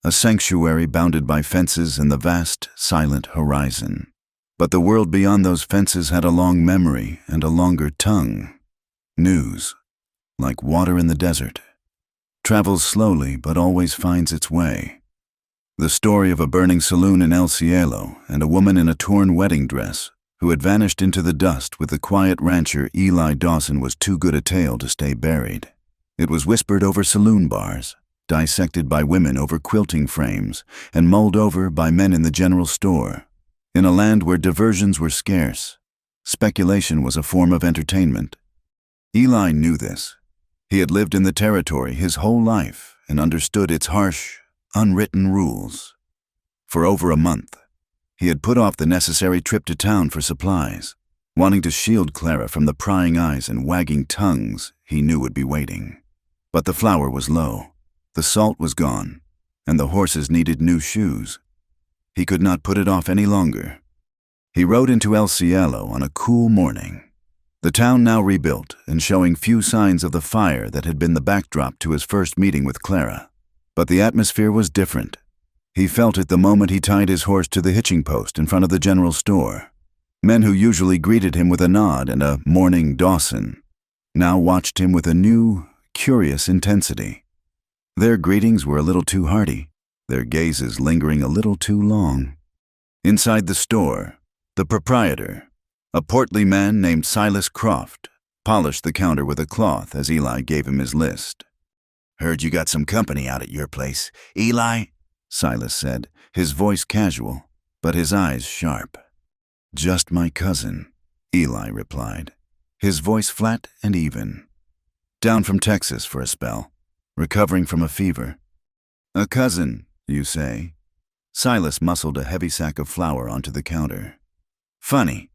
a sanctuary bounded by fences and the vast, silent horizon. But the world beyond those fences had a long memory and a longer tongue. News, like water in the desert, travels slowly but always finds its way. The story of a burning saloon in El Cielo and a woman in a torn wedding dress who had vanished into the dust with the quiet rancher Eli Dawson was too good a tale to stay buried. It was whispered over saloon bars, dissected by women over quilting frames, and mulled over by men in the general store. In a land where diversions were scarce, speculation was a form of entertainment. Eli knew this. He had lived in the territory his whole life and understood its harsh, unwritten rules. For over a month, he had put off the necessary trip to town for supplies, wanting to shield Clara from the prying eyes and wagging tongues he knew would be waiting. But the flour was low, the salt was gone, and the horses needed new shoes. He could not put it off any longer. He rode into El Cielo on a cool morning, the town now rebuilt and showing few signs of the fire that had been the backdrop to his first meeting with Clara. But the atmosphere was different. He felt it the moment he tied his horse to the hitching post in front of the general store. Men who usually greeted him with a nod and a "Morning, Dawson," now watched him with a new, curious intensity. Their greetings were a little too hearty, their gazes lingering a little too long. Inside the store, the proprietor, a portly man named Silas Croft, polished the counter with a cloth as Eli gave him his list. "Heard you got some company out at your place, Eli?" Silas said, his voice casual, but his eyes sharp. "Just my cousin," Eli replied. his voice flat and even. Down from Texas for a spell, recovering from a fever. A cousin, you say? Silas muscled a heavy sack of flour onto the counter. Funny.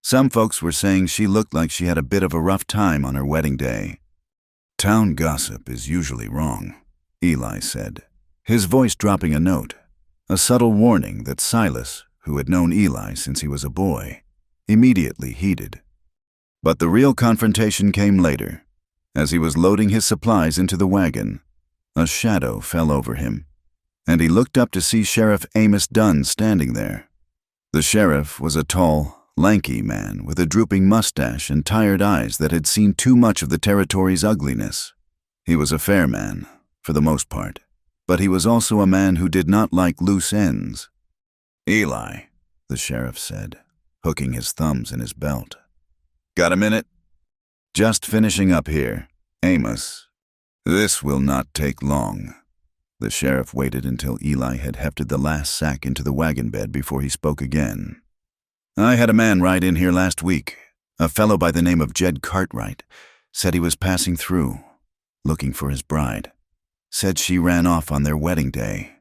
Some folks were saying she looked like she had a bit of a rough time on her wedding day. Town gossip is usually wrong, Eli said, his voice dropping a note, a subtle warning that Silas, who had known Eli since he was a boy, immediately heeded. But the real confrontation came later. As he was loading his supplies into the wagon, a shadow fell over him, and he looked up to see Sheriff Amos Dunn standing there. The sheriff was a tall, lanky man with a drooping mustache and tired eyes that had seen too much of the territory's ugliness. He was a fair man, for the most part, but he was also a man who did not like loose ends. Eli, the sheriff said, hooking his thumbs in his belt. Got a minute? Just finishing up here, Amos. This will not take long. The sheriff waited until Eli had hefted the last sack into the wagon bed before he spoke again. I had a man ride in here last week, a fellow by the name of Jed Cartwright. Said he was passing through, looking for his bride. Said she ran off on their wedding day.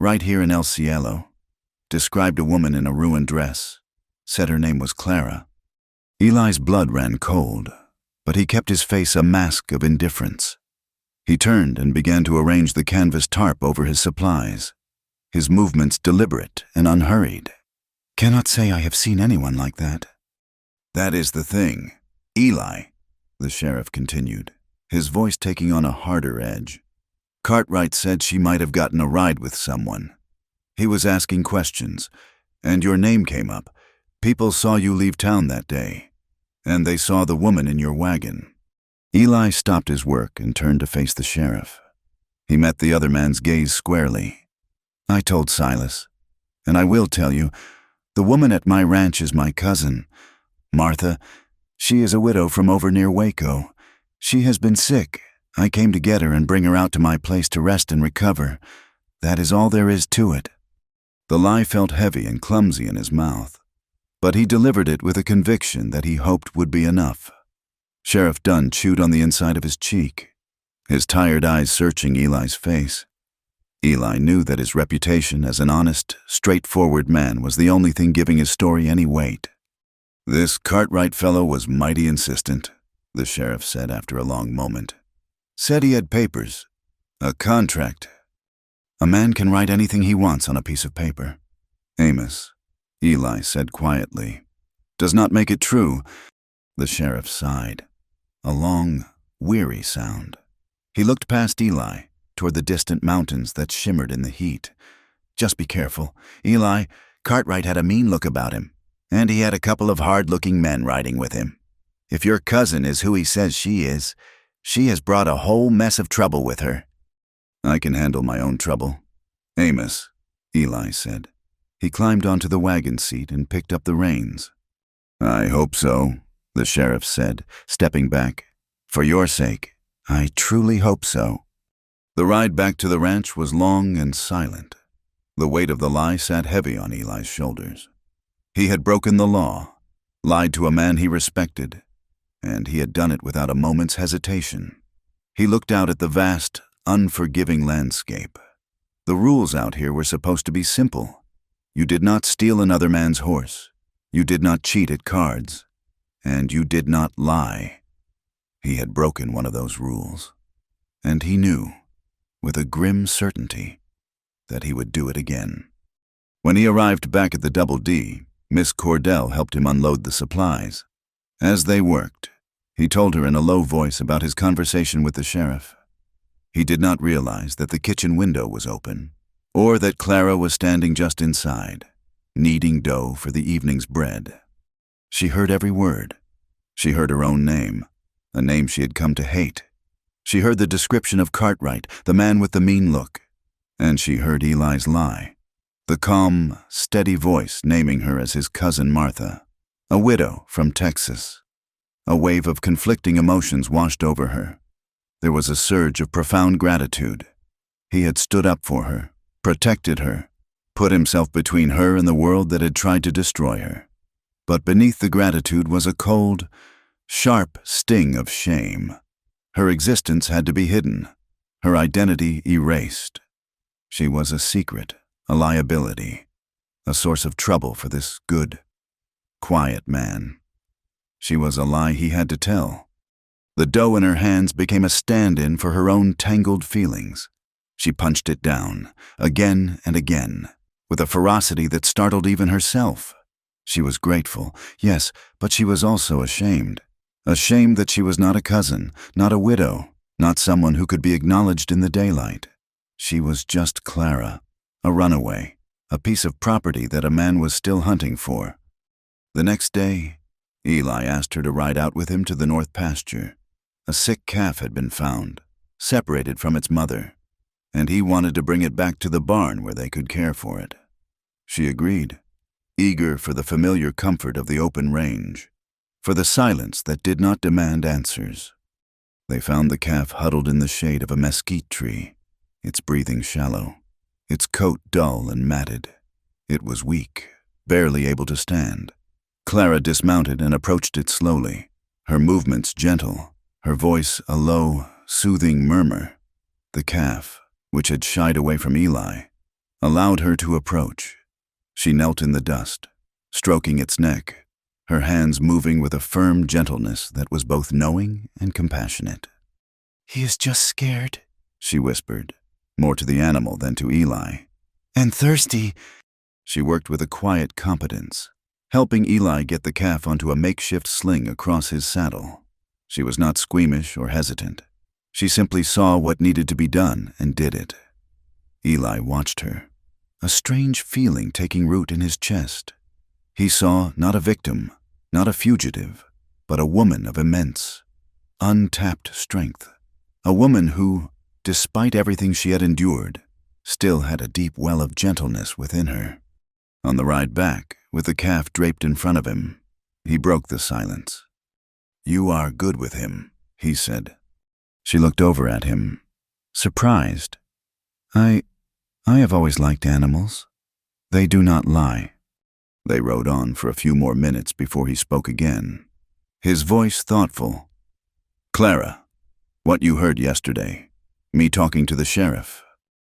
Right here in El Cielo. Described a woman in a ruined dress. Said her name was Clara. Eli's blood ran cold, but he kept his face a mask of indifference. He turned and began to arrange the canvas tarp over his supplies, his movements deliberate and unhurried. Cannot say I have seen anyone like that. That is the thing, Eli, the sheriff continued, his voice taking on a harder edge. Cartwright said she might have gotten a ride with someone. He was asking questions, and your name came up. People saw you leave town that day, and they saw the woman in your wagon. Eli stopped his work and turned to face the sheriff. He met the other man's gaze squarely. I told Silas, and I will tell you, the woman at my ranch is my cousin, Martha. She is a widow from over near Waco. She has been sick. I came to get her and bring her out to my place to rest and recover. That is all there is to it. The lie felt heavy and clumsy in his mouth, but he delivered it with a conviction that he hoped would be enough. Sheriff Dunn chewed on the inside of his cheek, his tired eyes searching Eli's face. Eli knew that his reputation as an honest, straightforward man was the only thing giving his story any weight. This Cartwright fellow was mighty insistent, the sheriff said after a long moment. Said he had papers, a contract. A man can write anything he wants on a piece of paper. Amos, Eli said quietly, does not make it true. The sheriff sighed, a long, weary sound. He looked past Eli, toward the distant mountains that shimmered in the heat. Just be careful. Eli, Cartwright had a mean look about him, and he had a couple of hard-looking men riding with him. If your cousin is who he says she is, she has brought a whole mess of trouble with her. I can handle my own trouble. Amos, Eli said. He climbed onto the wagon seat and picked up the reins. I hope so, the sheriff said, stepping back. For your sake, I truly hope so. The ride back to the ranch was long and silent. The weight of the lie sat heavy on Eli's shoulders. He had broken the law, lied to a man he respected, and he had done it without a moment's hesitation. He looked out at the vast, unforgiving landscape. The rules out here were supposed to be simple. You did not steal another man's horse. You did not cheat at cards. And you did not lie. He had broken one of those rules. And he knew, with a grim certainty, that he would do it again. When he arrived back at the Double D, Miss Cordell helped him unload the supplies. As they worked, he told her in a low voice about his conversation with the sheriff. He did not realize that the kitchen window was open, or that Clara was standing just inside, kneading dough for the evening's bread. She heard every word. She heard her own name, a name she had come to hate. She heard the description of Cartwright, the man with the mean look, and she heard Eli's lie, the calm, steady voice naming her as his cousin Martha, a widow from Texas. A wave of conflicting emotions washed over her. There was a surge of profound gratitude. He had stood up for her, protected her, put himself between her and the world that had tried to destroy her. But beneath the gratitude was a cold, sharp sting of shame. Her existence had to be hidden, her identity erased. She was a secret, a liability, a source of trouble for this good, quiet man. She was a lie he had to tell. The dough in her hands became a stand-in for her own tangled feelings. She punched it down, again and again, with a ferocity that startled even herself. She was grateful, yes, but she was also ashamed. Ashamed that she was not a cousin, not a widow, not someone who could be acknowledged in the daylight. She was just Clara, a runaway, a piece of property that a man was still hunting for. The next day, Eli asked her to ride out with him to the north pasture. A sick calf had been found, separated from its mother, and he wanted to bring it back to the barn where they could care for it. She agreed, eager for the familiar comfort of the open range, for the silence that did not demand answers. They found the calf huddled in the shade of a mesquite tree, its breathing shallow, its coat dull and matted. It was weak, barely able to stand. Clara dismounted and approached it slowly, her movements gentle, her voice a low, soothing murmur. The calf, which had shied away from Eli, allowed her to approach. She knelt in the dust, stroking its neck, her hands moving with a firm gentleness that was both knowing and compassionate. "He is just scared," she whispered, more to the animal than to Eli. "And thirsty." She worked with a quiet competence, helping Eli get the calf onto a makeshift sling across his saddle. She was not squeamish or hesitant. She simply saw what needed to be done and did it. Eli watched her, a strange feeling taking root in his chest. He saw not a victim, not a fugitive, but a woman of immense, untapped strength. A woman who, despite everything she had endured, still had a deep well of gentleness within her. On the ride back, with the calf draped in front of him, he broke the silence. "You are good with him," he said. She looked over at him, surprised. I have always liked animals. They do not lie." They rode on for a few more minutes before he spoke again, his voice thoughtful. "Clara, what you heard yesterday, me talking to the sheriff."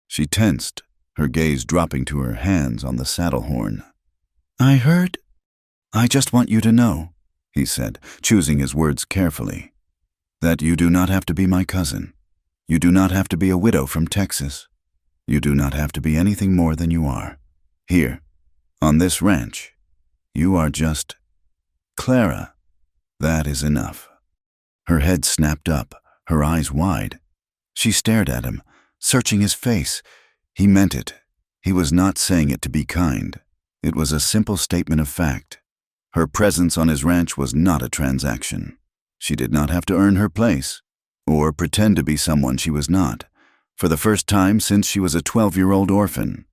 She tensed, her gaze dropping to her hands on the saddle horn. "I heard? I just want you to know," he said, choosing his words carefully, "that you do not have to be my cousin. You do not have to be a widow from Texas. You do not have to be anything more than you are. Here, on this ranch, you are just Clara. That is enough." Her head snapped up, her eyes wide. She stared at him, searching his face. He meant it. He was not saying it to be kind. It was a simple statement of fact. Her presence on his ranch was not a transaction. She did not have to earn her place, or pretend to be someone she was not. For the first time since she was a 12-year-old orphan,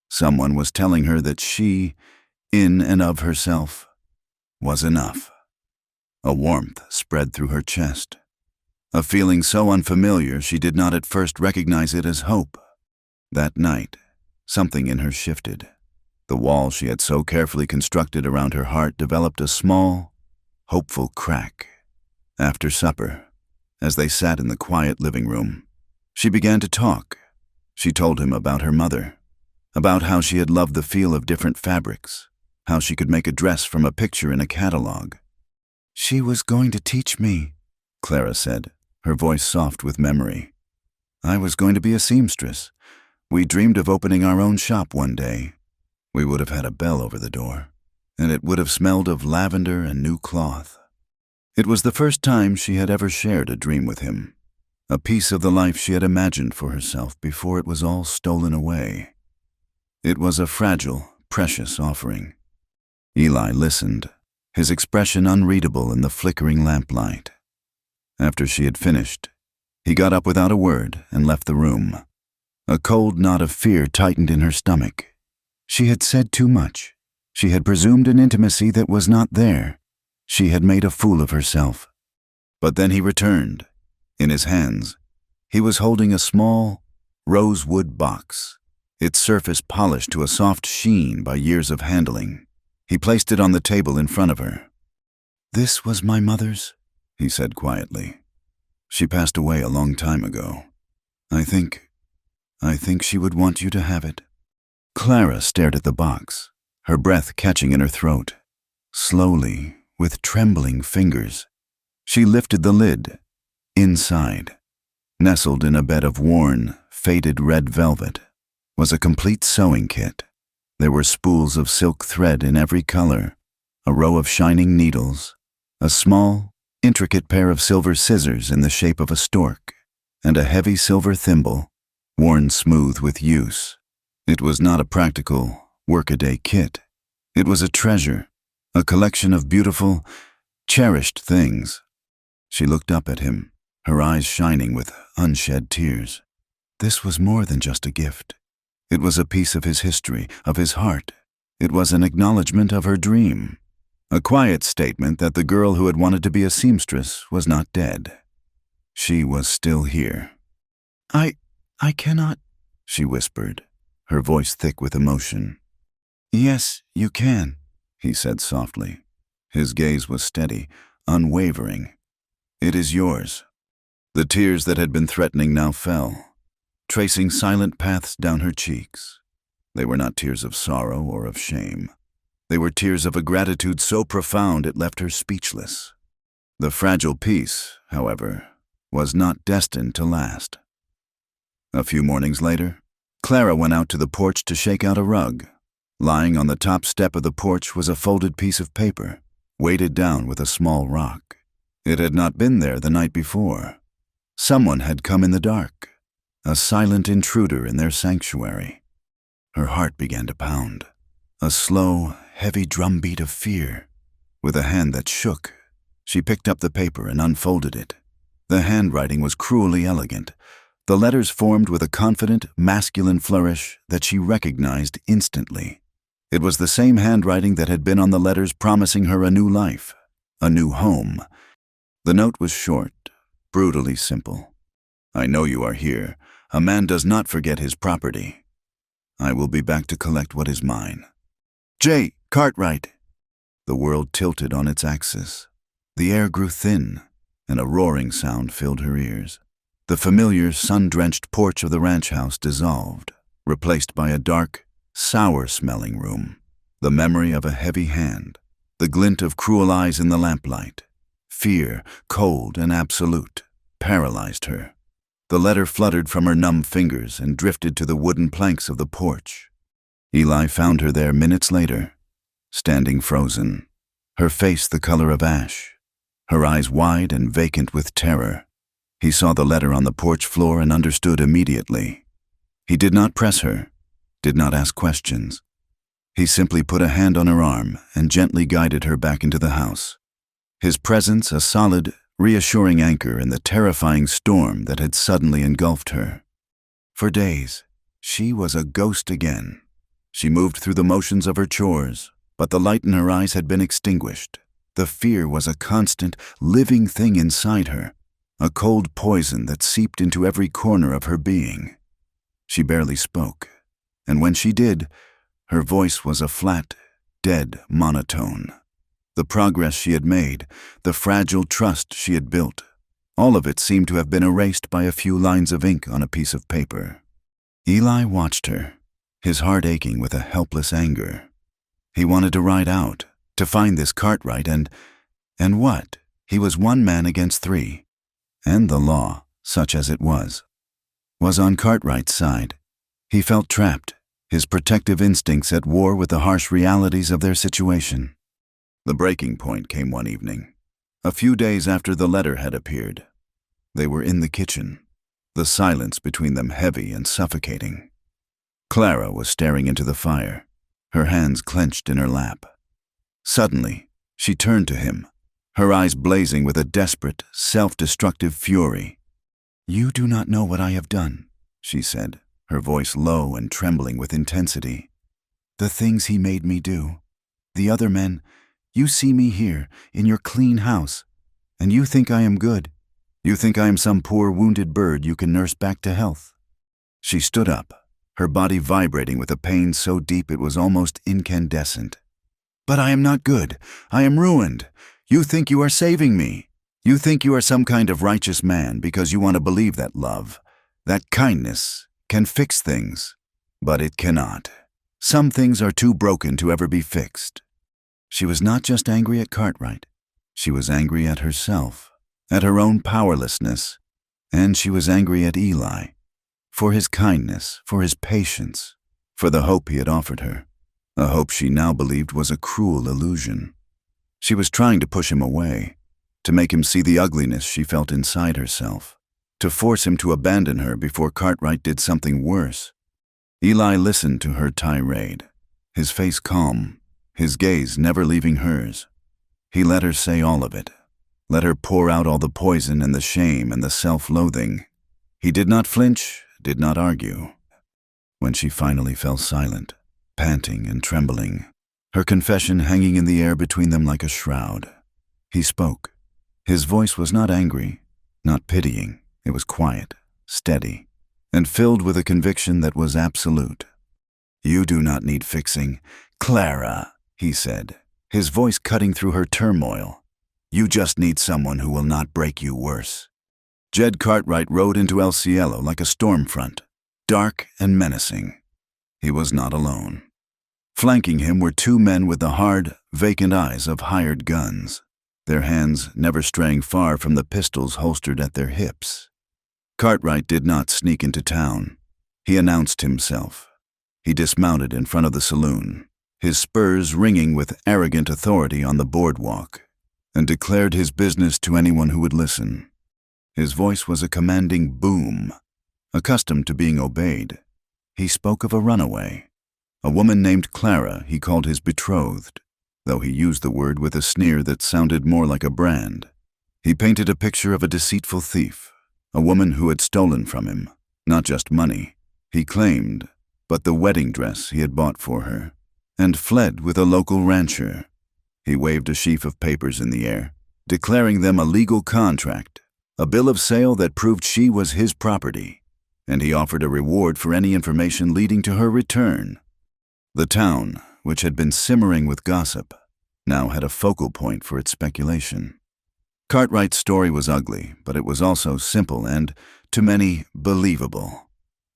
someone was telling her that she, in and of herself, was enough. A warmth spread through her chest, a feeling so unfamiliar she did not at first recognize it as hope. That night, something in her shifted. The wall she had so carefully constructed around her heart developed a small, hopeful crack. After supper, as they sat in the quiet living room, she began to talk. She told him about her mother, about how she had loved the feel of different fabrics, how she could make a dress from a picture in a catalog. "She was going to teach me," Clara said, her voice soft with memory. "I was going to be a seamstress. We dreamed of opening our own shop one day. We would have had a bell over the door, and it would have smelled of lavender and new cloth." It was the first time she had ever shared a dream with him, a piece of the life she had imagined for herself before it was all stolen away. It was a fragile, precious offering. Eli listened, his expression unreadable in the flickering lamplight. After she had finished, he got up without a word and left the room. A cold knot of fear tightened in her stomach. She had said too much. She had presumed an intimacy that was not there. She had made a fool of herself. But then he returned. In his hands, he was holding a small, rosewood box, its surface polished to a soft sheen by years of handling. He placed it on the table in front of her. "This was my mother's," he said quietly. "She passed away a long time ago. I think she would want you to have it." Clara stared at the box, her breath catching in her throat. Slowly, with trembling fingers, she lifted the lid. Inside, nestled in a bed of worn, faded red velvet, was a complete sewing kit. There were spools of silk thread in every color, a row of shining needles, a small, intricate pair of silver scissors in the shape of a stork, and a heavy silver thimble, worn smooth with use. It was not a practical, workaday kit. It was a treasure, a collection of beautiful, cherished things. She looked up at him, her eyes shining with unshed tears. This was more than just a gift. It was a piece of his history, of his heart. It was an acknowledgement of her dream, a quiet statement that the girl who had wanted to be a seamstress was not dead. She was still here. I cannot," she whispered, her voice thick with emotion. "Yes, you can," he said softly. His gaze was steady, unwavering. "It is yours." The tears that had been threatening now fell, tracing silent paths down her cheeks. They were not tears of sorrow or of shame. They were tears of a gratitude so profound it left her speechless. The fragile piece, however, was not destined to last. A few mornings later, Clara went out to the porch to shake out a rug. Lying on the top step of the porch was a folded piece of paper, weighted down with a small rock. It had not been there the night before. Someone had come in the dark, a silent intruder in their sanctuary. Her heart began to pound, a slow, heavy drumbeat of fear. With a hand that shook, she picked up the paper and unfolded it. The handwriting was cruelly elegant, the letters formed with a confident, masculine flourish that she recognized instantly. It was the same handwriting that had been on the letters promising her a new life, a new home. The note was short, brutally simple. "I know you are here. A man does not forget his property. I will be back to collect what is mine. J. Cartwright." The world tilted on its axis. The air grew thin, and a roaring sound filled her ears. The familiar, sun-drenched porch of the ranch house dissolved, replaced by a dark, sour-smelling room. The memory of a heavy hand, the glint of cruel eyes in the lamplight, fear, cold and absolute, paralyzed her. The letter fluttered from her numb fingers and drifted to the wooden planks of the porch. Eli found her there minutes later, standing frozen, her face the color of ash, her eyes wide and vacant with terror. He saw the letter on the porch floor and understood immediately. He did not press her, did not ask questions. He simply put a hand on her arm and gently guided her back into the house. His presence a solid, reassuring anchor in the terrifying storm that had suddenly engulfed her. For days, she was a ghost again. She moved through the motions of her chores, but the light in her eyes had been extinguished. The fear was a constant, living thing inside her, a cold poison that seeped into every corner of her being. She barely spoke, and when she did, her voice was a flat, dead monotone. The progress she had made, the fragile trust she had built, all of it seemed to have been erased by a few lines of ink on a piece of paper. Eli watched her, his heart aching with a helpless anger. He wanted to ride out, to find this Cartwright, and what? He was one man against three. And the law, such as it was on Cartwright's side. He felt trapped, his protective instincts at war with the harsh realities of their situation. The breaking point came one evening, a few days after the letter had appeared. They were in the kitchen, the silence between them heavy and suffocating. Clara was staring into the fire, her hands clenched in her lap. Suddenly, she turned to him, her eyes blazing with a desperate, self-destructive fury. "You do not know what I have done," she said, her voice low and trembling with intensity. "The things he made me do. The other men, you see me here, in your clean house, and you think I am good. You think I am some poor wounded bird you can nurse back to health." She stood up, her body vibrating with a pain so deep it was almost incandescent. "But I am not good. I am ruined. You think you are saving me. You think you are some kind of righteous man because you want to believe that love, that kindness, can fix things. But it cannot. Some things are too broken to ever be fixed. She was not just angry at Cartwright. She was angry at herself, at her own powerlessness, and she was angry at Eli, for his kindness, for his patience, for the hope he had offered her, a hope she now believed was a cruel illusion. She was trying to push him away, to make him see the ugliness she felt inside herself, to force him to abandon her before Cartwright did something worse. Eli listened to her tirade, his face calm, his gaze never leaving hers. He let her say all of it, let her pour out all the poison and the shame and the self-loathing. He did not flinch, did not argue. When she finally fell silent, panting and trembling, her confession hanging in the air between them like a shroud, he spoke. His voice was not angry, not pitying. It was quiet, steady, and filled with a conviction that was absolute. "You do not need fixing, Clara," he said, his voice cutting through her turmoil. "You just need someone who will not break you worse." Jed Cartwright rode into El Cielo like a storm front, dark and menacing. He was not alone. Flanking him were two men with the hard, vacant eyes of hired guns, their hands never straying far from the pistols holstered at their hips. Cartwright did not sneak into town. He announced himself. He dismounted in front of the saloon, his spurs ringing with arrogant authority on the boardwalk, and declared his business to anyone who would listen. His voice was a commanding boom. Accustomed to being obeyed, he spoke of a runaway, a woman named Clara he called his betrothed, though he used the word with a sneer that sounded more like a brand. He painted a picture of a deceitful thief, a woman who had stolen from him, not just money, he claimed, but the wedding dress he had bought for her, and fled with a local rancher. He waved a sheaf of papers in the air, declaring them a legal contract, a bill of sale that proved she was his property, and he offered a reward for any information leading to her return. The town, which had been simmering with gossip, now had a focal point for its speculation. Cartwright's story was ugly, but it was also simple and, to many, believable.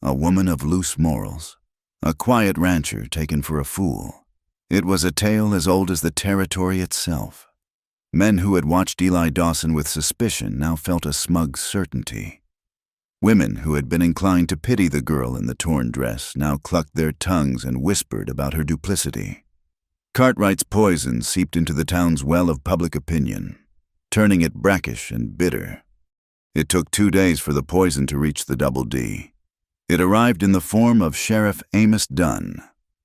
A woman of loose morals, a quiet rancher taken for a fool. It was a tale as old as the territory itself. Men who had watched Eli Dawson with suspicion now felt a smug certainty. Women who had been inclined to pity the girl in the torn dress now clucked their tongues and whispered about her duplicity. Cartwright's poison seeped into the town's well of public opinion, turning it brackish and bitter. It took 2 days for the poison to reach the Double D. It arrived in the form of Sheriff Amos Dunn,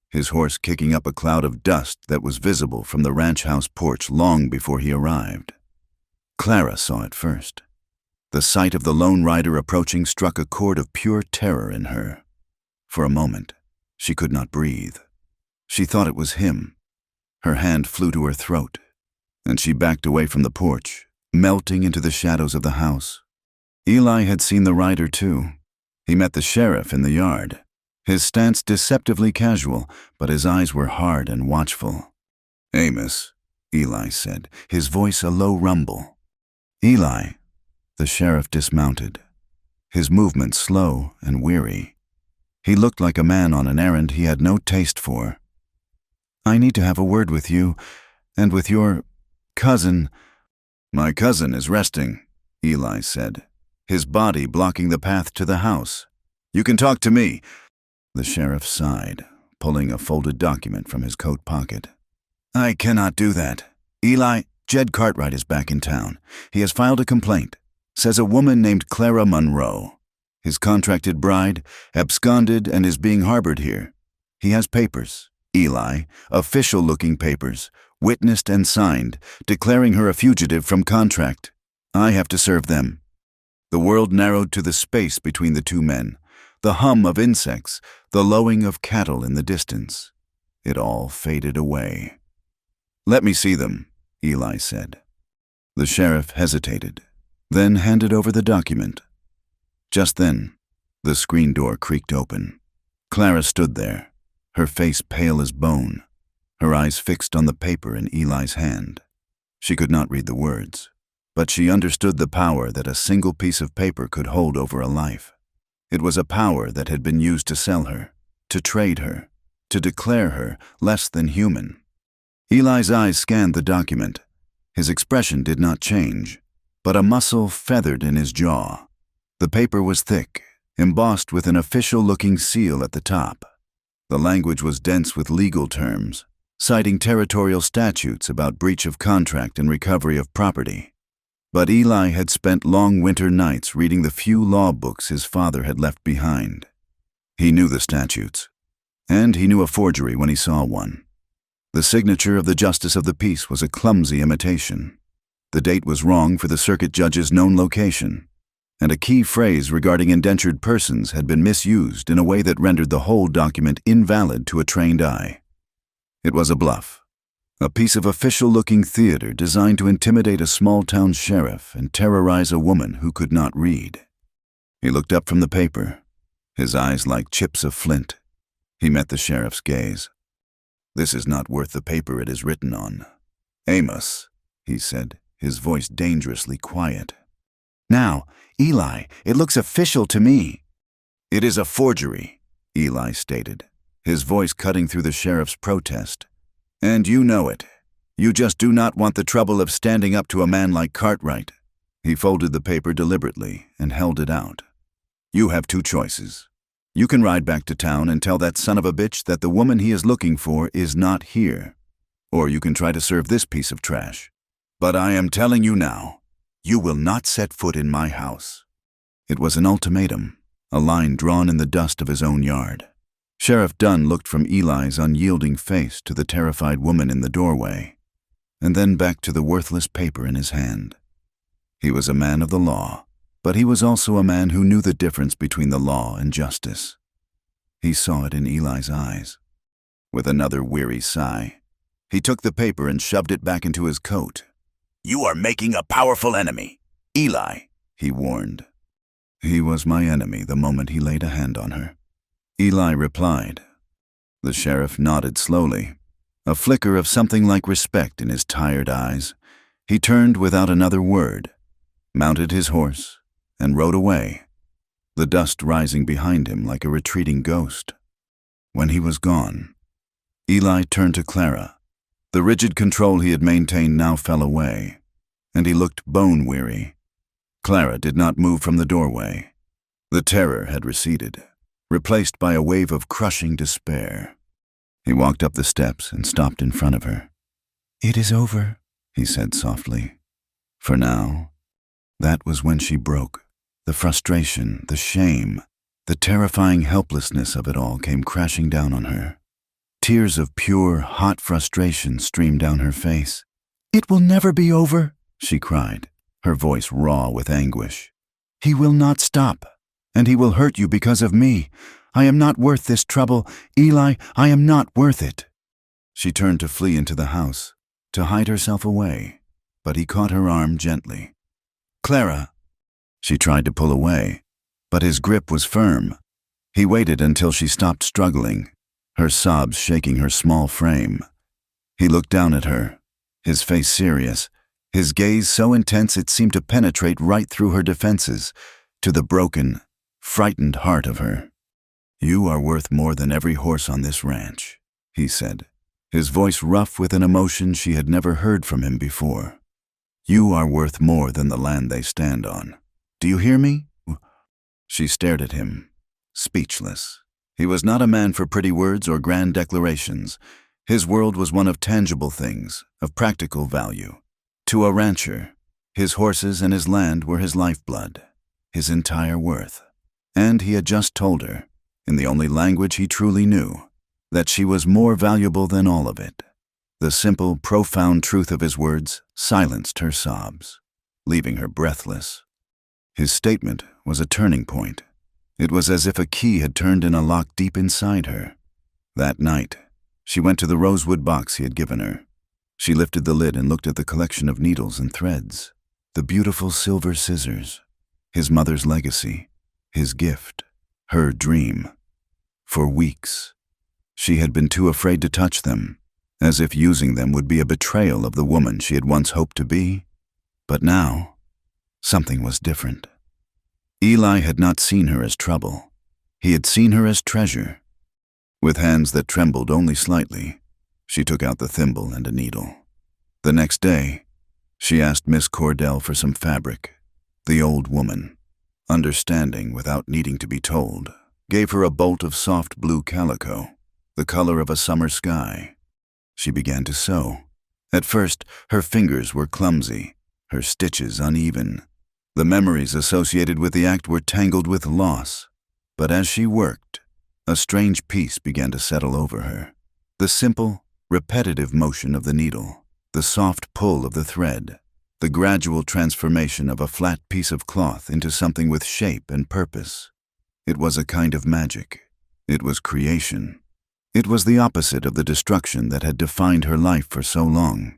his horse kicking up a cloud of dust that was visible from the ranch house porch long before he arrived. Clara saw it first. The sight of the lone rider approaching struck a chord of pure terror in her. For a moment, she could not breathe. She thought it was him. Her hand flew to her throat, and she backed away from the porch, melting into the shadows of the house. Eli had seen the rider too. He met the sheriff in the yard, his stance deceptively casual, but his eyes were hard and watchful. "Amos," Eli said, his voice a low rumble. "Eli." The sheriff dismounted, his movements slow and weary. He looked like a man on an errand he had no taste for. "I need to have a word with you, and with your cousin." "My cousin is resting," Eli said, his body blocking the path to the house. "You can talk to me." The sheriff sighed, pulling a folded document from his coat pocket. "I cannot do that. Eli, Jed Cartwright is back in town. He has filed a complaint. Says a woman named Clara Monroe, his contracted bride, absconded and is being harbored here. He has papers, Eli, official-looking papers, witnessed and signed, declaring her a fugitive from contract. I have to serve them." The world narrowed to the space between the two men, the hum of insects, the lowing of cattle in the distance. It all faded away. "Let me see them," Eli said. The sheriff hesitated, then handed over the document. Just then, the screen door creaked open. Clara stood there, her face pale as bone, her eyes fixed on the paper in Eli's hand. She could not read the words. but she understood the power that a single piece of paper could hold over a life. It was a power that had been used to sell her, to trade her, to declare her less than human. Eli's eyes scanned the document. His expression did not change, but a muscle feathered in his jaw. The paper was thick, embossed with an official-looking seal at the top. The language was dense with legal terms, citing territorial statutes about breach of contract and recovery of property. But Eli had spent long winter nights reading the few law books his father had left behind. He knew the statutes, and he knew a forgery when he saw one. The signature of the Justice of the Peace was a clumsy imitation. The date was wrong for the circuit judge's known location, and a key phrase regarding indentured persons had been misused in a way that rendered the whole document invalid to a trained eye. It was a bluff, a piece of official-looking theater designed to intimidate a small-town sheriff and terrorize a woman who could not read. He looked up from the paper, his eyes like chips of flint. He met the sheriff's gaze. "This is not worth the paper it is written on. Amos," he said, his voice dangerously quiet. "Now, Eli, it looks official to me." "It is a forgery," Eli stated, his voice cutting through the sheriff's protest. "And you know it. You just do not want the trouble of standing up to a man like Cartwright." He folded the paper deliberately and held it out. "You have two choices. You can ride back to town and tell that son of a bitch that the woman he is looking for is not here. Or you can try to serve this piece of trash. But I am telling you now, you will not set foot in my house." It was an ultimatum, a line drawn in the dust of his own yard. Sheriff Dunn looked from Eli's unyielding face to the terrified woman in the doorway, and then back to the worthless paper in his hand. He was a man of the law, but he was also a man who knew the difference between the law and justice. He saw it in Eli's eyes. With another weary sigh, he took the paper and shoved it back into his coat. "You are making a powerful enemy, Eli," he warned. He was my enemy the moment he laid a hand on her. Eli replied. The sheriff nodded slowly, a flicker of something like respect in his tired eyes. He turned without another word, mounted his horse, and rode away, the dust rising behind him like a retreating ghost. When he was gone, Eli turned to Clara. The rigid control he had maintained now fell away, and he looked bone-weary. Clara did not move from the doorway. The terror had receded, replaced by a wave of crushing despair. He walked up the steps and stopped in front of her. "It is over," he said softly. For now, that was when she broke. The frustration, the shame, the terrifying helplessness of it all came crashing down on her. Tears of pure, hot frustration streamed down her face. "It will never be over," she cried, her voice raw with anguish. "He will not stop, and he will hurt you because of me. I am not worth this trouble. Eli, I am not worth it." She turned to flee into the house, to hide herself away, but he caught her arm gently. "Clara." She tried to pull away, but his grip was firm. He waited until she stopped struggling, her sobs shaking her small frame. He looked down at her, his face serious, his gaze so intense it seemed to penetrate right through her defenses, to the broken, frightened heart of her. "You are worth more than every horse on this ranch," he said, his voice rough with an emotion she had never heard from him before. "You are worth more than the land they stand on. Do you hear me?" She stared at him, speechless. He was not a man for pretty words or grand declarations. His world was one of tangible things, of practical value. To a rancher, his horses and his land were his lifeblood, his entire worth. And he had just told her, in the only language he truly knew, that she was more valuable than all of it. The simple, profound truth of his words silenced her sobs, leaving her breathless. His statement was a turning point. It was as if a key had turned in a lock deep inside her. That night, she went to the rosewood box he had given her. She lifted the lid and looked at the collection of needles and threads, the beautiful silver scissors, his mother's legacy, his gift, her dream. For weeks, she had been too afraid to touch them, as if using them would be a betrayal of the woman she had once hoped to be. But now, something was different. Eli had not seen her as trouble. He had seen her as treasure. With hands that trembled only slightly, she took out the thimble and a needle. The next day, she asked Miss Cordell for some fabric. The old woman, understanding without needing to be told, gave her a bolt of soft blue calico, the color of a summer sky. She began to sew. At first, her fingers were clumsy, her stitches uneven. The memories associated with the act were tangled with loss. But as she worked, a strange peace began to settle over her. The simple, repetitive motion of the needle, the soft pull of the thread, the gradual transformation of a flat piece of cloth into something with shape and purpose. It was a kind of magic. It was creation. It was the opposite of the destruction that had defined her life for so long.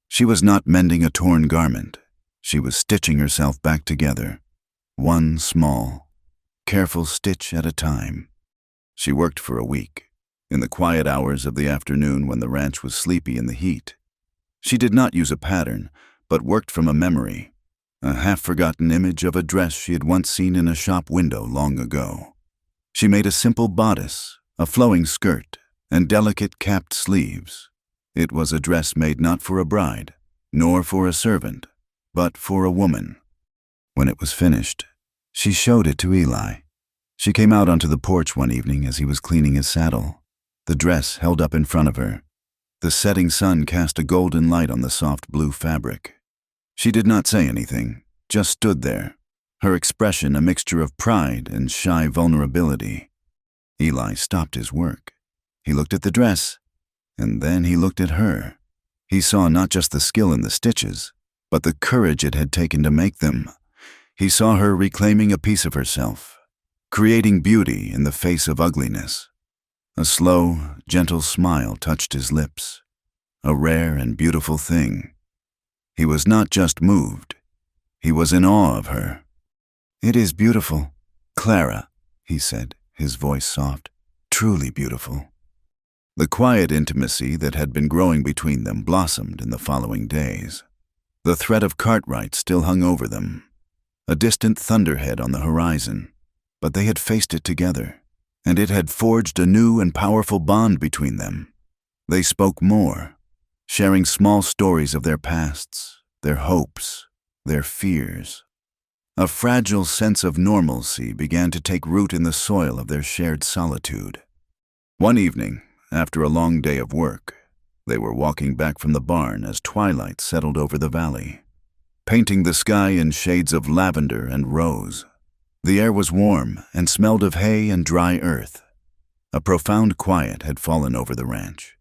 She was not mending a torn garment. She was stitching herself back together, one small, careful stitch at a time. She worked for a week, in the quiet hours of the afternoon when the ranch was sleepy in the heat. She did not use a pattern, but worked from a memory, a half-forgotten image of a dress she had once seen in a shop window long ago. She made a simple bodice, a flowing skirt, and delicate capped sleeves. It was a dress made not for a bride, nor for a servant, but for a woman. When it was finished, she showed it to Eli. She came out onto the porch one evening as he was cleaning his saddle, the dress held up in front of her. The setting sun cast a golden light on the soft blue fabric. She did not say anything, just stood there, her expression a mixture of pride and shy vulnerability. Eli stopped his work. He looked at the dress, and then he looked at her. He saw not just the skill in the stitches, but the courage it had taken to make them. He saw her reclaiming a piece of herself, creating beauty in the face of ugliness. A slow, gentle smile touched his lips, a rare and beautiful thing. He was not just moved, he was in awe of her. "It is beautiful, Clara," he said, his voice soft, "truly beautiful." The quiet intimacy that had been growing between them blossomed in the following days. The threat of Cartwright still hung over them, a distant thunderhead on the horizon, but they had faced it together, and it had forged a new and powerful bond between them. They spoke more, sharing small stories of their pasts, their hopes, their fears. A fragile sense of normalcy began to take root in the soil of their shared solitude. One evening, after a long day of work, they were walking back from the barn as twilight settled over the valley, painting the sky in shades of lavender and rose. The air was warm and smelled of hay and dry earth. A profound quiet had fallen over the ranch.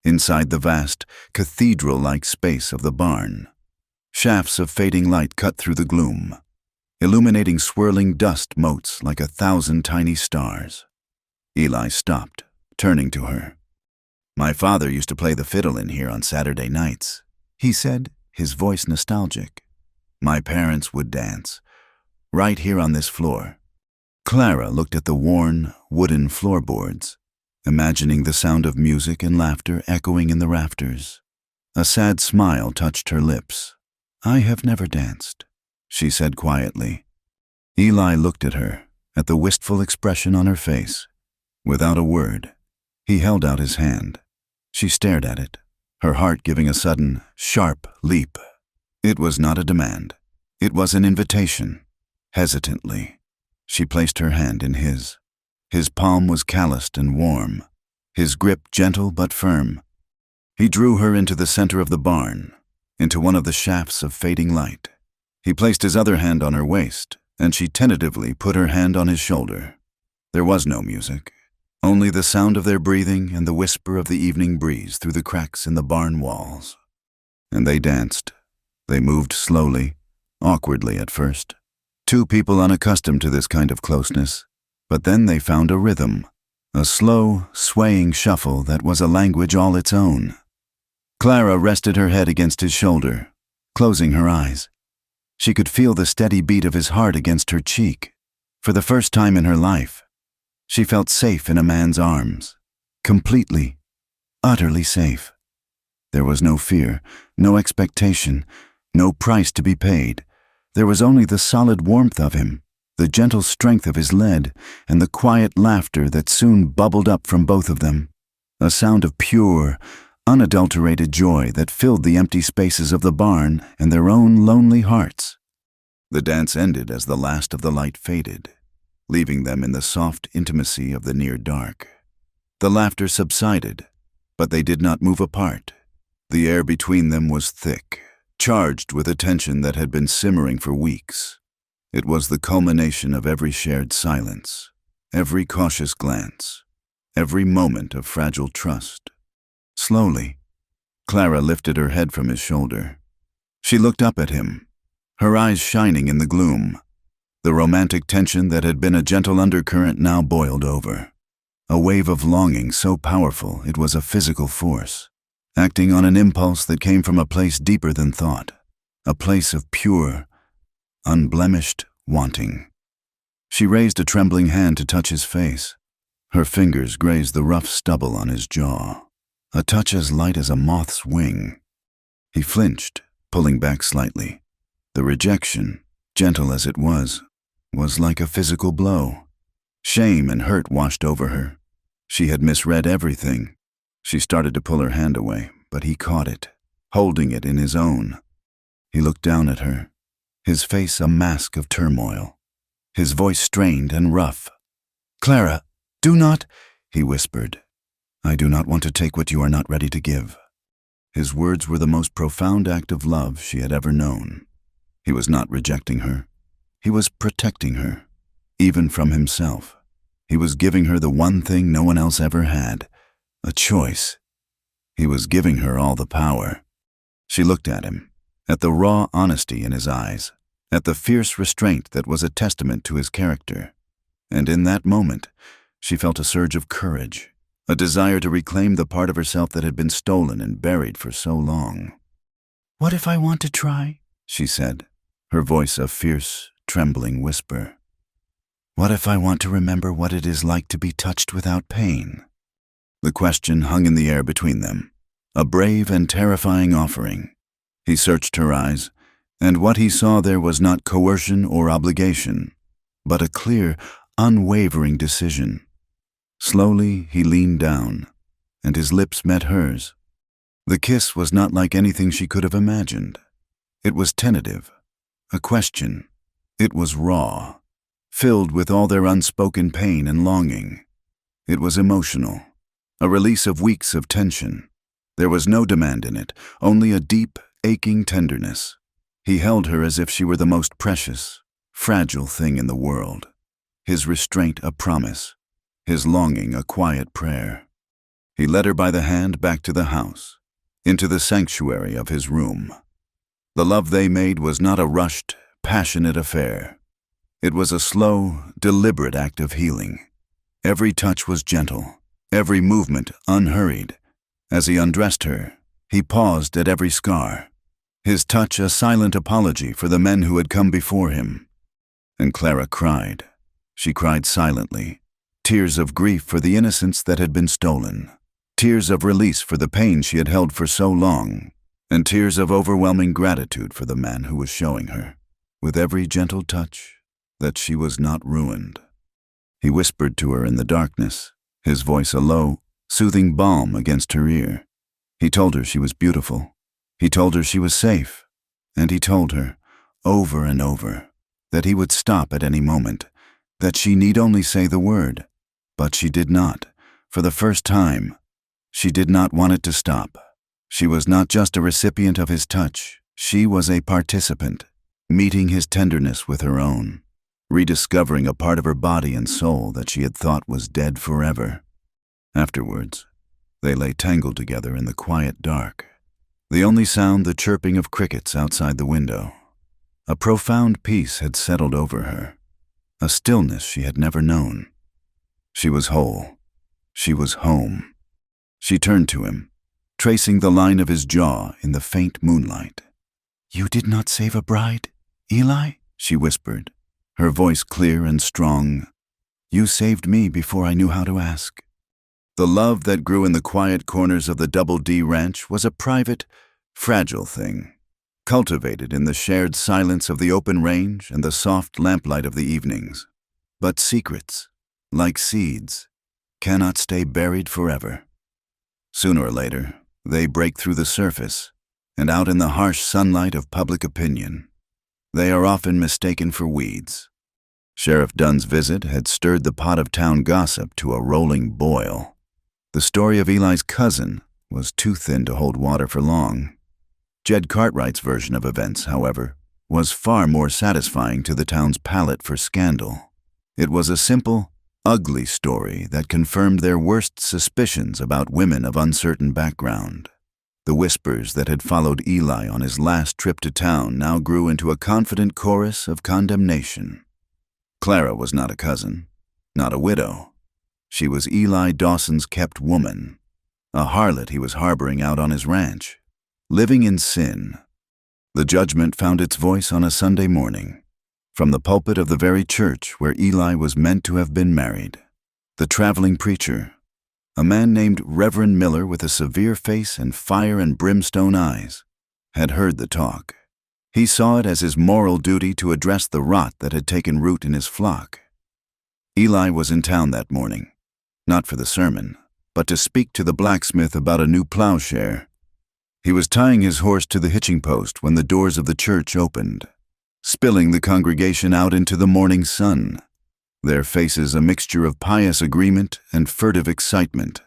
Inside the vast, cathedral-like space of the barn, shafts of fading light cut through the gloom, illuminating swirling dust motes like 1,000 tiny stars. Eli stopped, turning to her. "My father used to play the fiddle in here on Saturday nights," he said, his voice nostalgic. "My parents would dance, right here on this floor." Clara looked at the worn, wooden floorboards, imagining the sound of music and laughter echoing in the rafters. A sad smile touched her lips. "I have never danced," she said quietly. Eli looked at her, at the wistful expression on her face. Without a word, he held out his hand. She stared at it, her heart giving a sudden, sharp leap. It was not a demand. It was an invitation. Hesitantly, she placed her hand in his. His palm was calloused and warm, his grip gentle but firm. He drew her into the center of the barn, into one of the shafts of fading light. He placed his other hand on her waist, and she tentatively put her hand on his shoulder. There was no music, only the sound of their breathing and the whisper of the evening breeze through the cracks in the barn walls. And they danced. They moved slowly, awkwardly at first. Two people unaccustomed to this kind of closeness, but then they found a rhythm, a slow, swaying shuffle that was a language all its own. Clara rested her head against his shoulder, closing her eyes. She could feel the steady beat of his heart against her cheek. For the first time in her life, she felt safe in a man's arms, completely, utterly safe. There was no fear, no expectation, No price to be paid. There was only the solid warmth of him, the gentle strength of his lead, and the quiet laughter that soon bubbled up from both of them. A sound of pure, unadulterated joy that filled the empty spaces of the barn and their own lonely hearts. The dance ended as the last of the light faded, leaving them in the soft intimacy of the near dark. The laughter subsided, but they did not move apart. The air between them was thick, charged with a tension that had been simmering for weeks. It was the culmination of every shared silence, every cautious glance, every moment of fragile trust. Slowly, Clara lifted her head from his shoulder. She looked up at him, her eyes shining in the gloom. The romantic tension that had been a gentle undercurrent now boiled over. A wave of longing so powerful it was a physical force, acting on an impulse that came from a place deeper than thought, a place of pure, unblemished wanting. She raised a trembling hand to touch his face. Her fingers grazed the rough stubble on his jaw, a touch as light as a moth's wing. He flinched, pulling back slightly. The rejection, gentle as it was like a physical blow. Shame and hurt washed over her. She had misread everything. She started to pull her hand away, but he caught it, holding it in his own. He looked down at her, his face a mask of turmoil, his voice strained and rough. "Clara, do not," he whispered. "I do not want to take what you are not ready to give." His words were the most profound act of love she had ever known. He was not rejecting her. He was protecting her, even from himself. He was giving her the one thing no one else ever had, a choice. He was giving her all the power. She looked at him, at the raw honesty in his eyes, at the fierce restraint that was a testament to his character. And in that moment, she felt a surge of courage, a desire to reclaim the part of herself that had been stolen and buried for so long. "What if I want to try?" she said, her voice a fierce, trembling whisper. "What if I want to remember what it is like to be touched without pain?" The question hung in the air between them, a brave and terrifying offering. He searched her eyes, and what he saw there was not coercion or obligation, but a clear, unwavering decision. Slowly he leaned down, and his lips met hers. The kiss was not like anything she could have imagined. It was tentative, a question. It was raw, filled with all their unspoken pain and longing. It was emotional, a release of weeks of tension. There was no demand in it, only a deep, aching tenderness. He held her as if she were the most precious, fragile thing in the world. His restraint a promise, his longing a quiet prayer. He led her by the hand back to the house, into the sanctuary of his room. The love they made was not a rushed, passionate affair. It was a slow, deliberate act of healing. Every touch was gentle, every movement unhurried. As he undressed her, he paused at every scar, his touch a silent apology for the men who had come before him. And Clara cried. She cried silently, tears of grief for the innocence that had been stolen, tears of release for the pain she had held for so long, and tears of overwhelming gratitude for the man who was showing her, with every gentle touch, that she was not ruined. He whispered to her in the darkness, his voice a low, soothing balm against her ear. He told her she was beautiful. He told her she was safe. And he told her, over and over, that he would stop at any moment, that she need only say the word. But she did not. For the first time, she did not want it to stop. She was not just a recipient of his touch. She was a participant, meeting his tenderness with her own, rediscovering a part of her body and soul that she had thought was dead forever. Afterwards, they lay tangled together in the quiet dark, the only sound the chirping of crickets outside the window. A profound peace had settled over her, a stillness she had never known. She was whole. She was home. She turned to him, tracing the line of his jaw in the faint moonlight. "You did not save a bride, Eli?" she whispered, her voice clear and strong. "You saved me before I knew how to ask." The love that grew in the quiet corners of the Double D Ranch was a private, fragile thing. cultivated in the shared silence of the open range and the soft lamplight of the evenings. But secrets, like seeds, cannot stay buried forever. Sooner or later, they break through the surface and out in the harsh sunlight of public opinion. They are often mistaken for weeds. Sheriff Dunn's visit had stirred the pot of town gossip to a rolling boil. The story of Eli's cousin was too thin to hold water for long. Jed Cartwright's version of events, however, was far more satisfying to the town's palate for scandal. It was a simple, ugly story that confirmed their worst suspicions about women of uncertain background. The whispers that had followed Eli on his last trip to town now grew into a confident chorus of condemnation. Clara was not a cousin, not a widow. She was Eli Dawson's kept woman, a harlot he was harboring out on his ranch, living in sin. The judgment found its voice on a Sunday morning, from the pulpit of the very church where Eli was meant to have been married. The traveling preacher, a man named Reverend Miller with a severe face and fire and brimstone eyes, had heard the talk. He saw it as his moral duty to address the rot that had taken root in his flock. Eli was in town that morning, not for the sermon, but to speak to the blacksmith about a new plowshare. He was tying his horse to the hitching post when the doors of the church opened, spilling the congregation out into the morning sun, their faces a mixture of pious agreement and furtive excitement.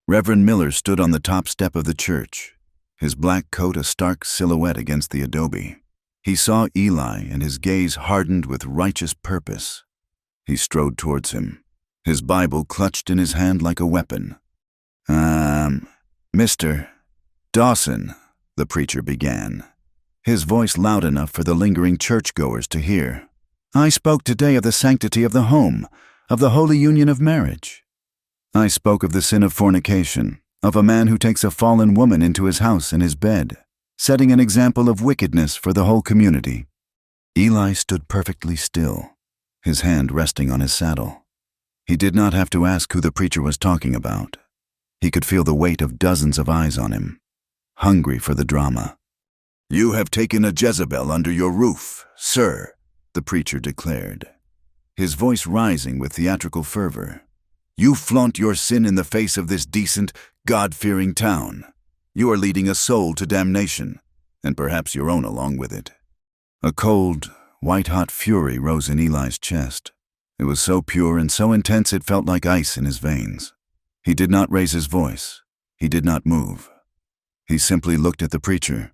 Reverend Miller stood on the top step of the church, his black coat a stark silhouette against the adobe. He saw Eli, and his gaze hardened with righteous purpose. He strode towards him, his Bible clutched in his hand like a weapon. Mr. Dawson, the preacher began, his voice loud enough for the lingering churchgoers to hear. I spoke today of the sanctity of the home, of the holy union of marriage. I spoke of the sin of fornication, of a man who takes a fallen woman into his house and his bed, setting an example of wickedness for the whole community. Eli stood perfectly still, his hand resting on his saddle. He did not have to ask who the preacher was talking about. He could feel the weight of dozens of eyes on him, hungry for the drama. You have taken a Jezebel under your roof, sir, the preacher declared, his voice rising with theatrical fervor. You flaunt your sin in the face of this decent, God-fearing town. You are leading a soul to damnation, and perhaps your own along with it. A cold, white-hot fury rose in Eli's chest. It was so pure and so intense it felt like ice in his veins. He did not raise his voice. He did not move. He simply looked at the preacher,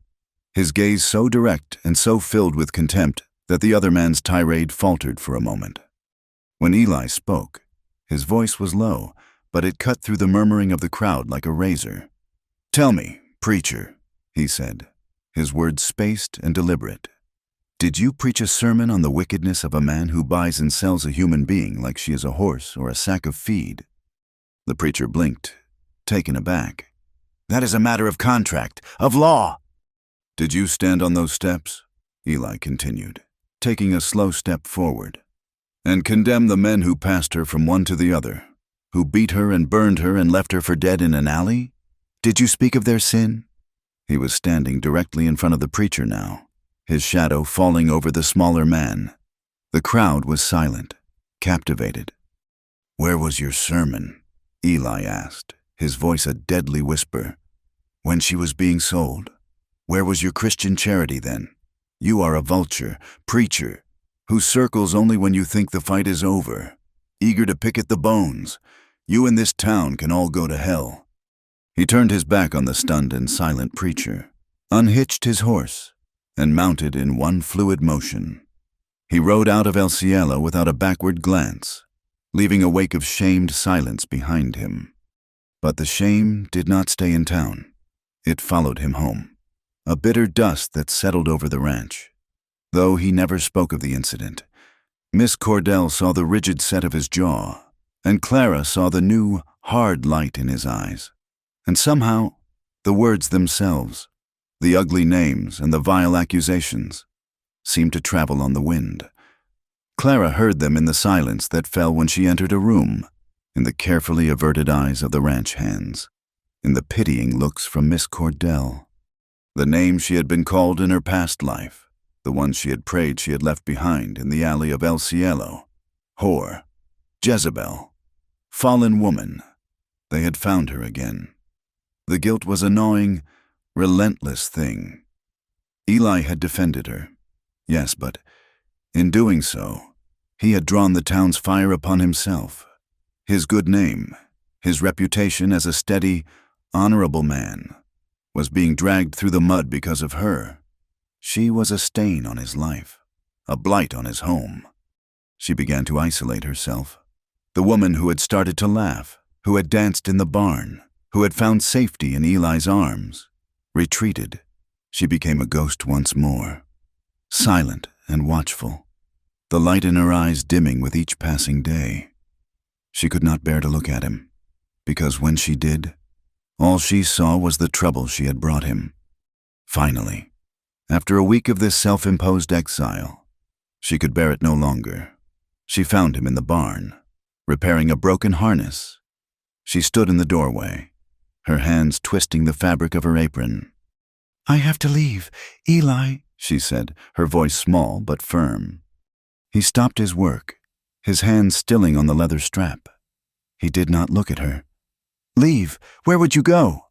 his gaze so direct and so filled with contempt that the other man's tirade faltered for a moment. When Eli spoke, his voice was low, but it cut through the murmuring of the crowd like a razor. Tell me, preacher, he said, his words spaced and deliberate. Did you preach a sermon on the wickedness of a man who buys and sells a human being like she is a horse or a sack of feed? The preacher blinked, taken aback. That is a matter of contract, of law. Did you stand on those steps? Eli continued, taking a slow step forward, and condemn the men who passed her from one to the other, who beat her and burned her and left her for dead in an alley? Did you speak of their sin? He was standing directly in front of the preacher now, his shadow falling over the smaller man. The crowd was silent, captivated. Where was your sermon? Eli asked, his voice a deadly whisper. When she was being sold? Where was your Christian charity then? You are a vulture, preacher, who circles only when you think the fight is over, eager to pick at the bones. You and this town can all go to hell. He turned his back on the stunned and silent preacher, unhitched his horse, and mounted in one fluid motion. He rode out of El Cielo without a backward glance, leaving a wake of shamed silence behind him. But the shame did not stay in town. It followed him home, a bitter dust that settled over the ranch. Though he never spoke of the incident, Miss Cordell saw the rigid set of his jaw, and Clara saw the new, hard light in his eyes. And somehow, the words themselves, the ugly names and the vile accusations, seemed to travel on the wind. Clara heard them in the silence that fell when she entered a room, in the carefully averted eyes of the ranch hands, in the pitying looks from Miss Cordell. The name she had been called in her past life, the one she had prayed she had left behind in the alley of El Cielo. Whore, Jezebel, fallen woman. They had found her again. The guilt was a gnawing, relentless thing. Eli had defended her. Yes, but in doing so, he had drawn the town's fire upon himself. His good name, his reputation as a steady, honorable man, was being dragged through the mud because of her. She was a stain on his life, a blight on his home. She began to isolate herself. The woman who had started to laugh, who had danced in the barn, who had found safety in Eli's arms, retreated. She became a ghost once more, silent and watchful, the light in her eyes dimming with each passing day. She could not bear to look at him, because when she did, all she saw was the trouble she had brought him. Finally, after a week of this self-imposed exile, she could bear it no longer. She found him in the barn, repairing a broken harness. She stood in the doorway, her hands twisting the fabric of her apron. "I have to leave, Eli," she said, her voice small but firm. He stopped his work, his hands stilling on the leather strap. He did not look at her. "Leave? Where would you go?"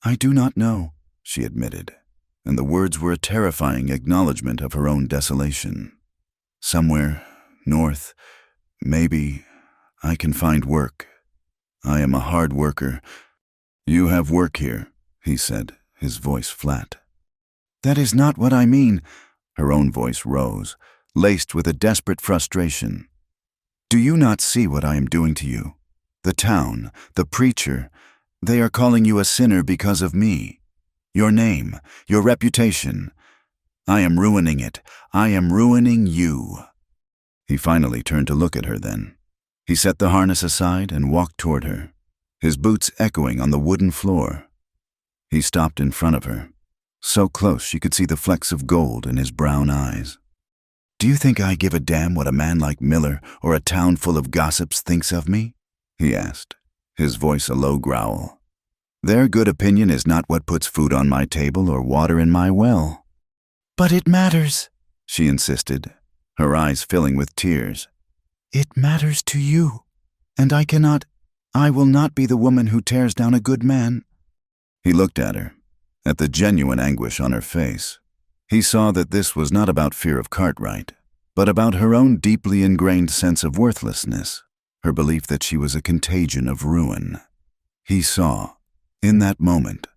"I do not know," she admitted, and the words were a terrifying acknowledgement of her own desolation. "Somewhere, north, maybe, I can find work. I am a hard worker." "You have work here," he said, his voice flat. "That is not what I mean." Her own voice rose, laced with a desperate frustration. "Do you not see what I am doing to you? The town, the preacher, they are calling you a sinner because of me. Your name, your reputation. I am ruining it. I am ruining you." He finally turned to look at her then. He set the harness aside and walked toward her, his boots echoing on the wooden floor. He stopped in front of her, so close she could see the flecks of gold in his brown eyes. "Do you think I give a damn what a man like Miller or a town full of gossips thinks of me?" he asked, his voice a low growl. "Their good opinion is not what puts food on my table or water in my well." "But it matters," she insisted, her eyes filling with tears. "It matters to you, and I will not be the woman who tears down a good man." He looked at her, at the genuine anguish on her face. He saw that this was not about fear of Cartwright, but about her own deeply ingrained sense of worthlessness, her belief that she was a contagion of ruin. He saw, in that moment,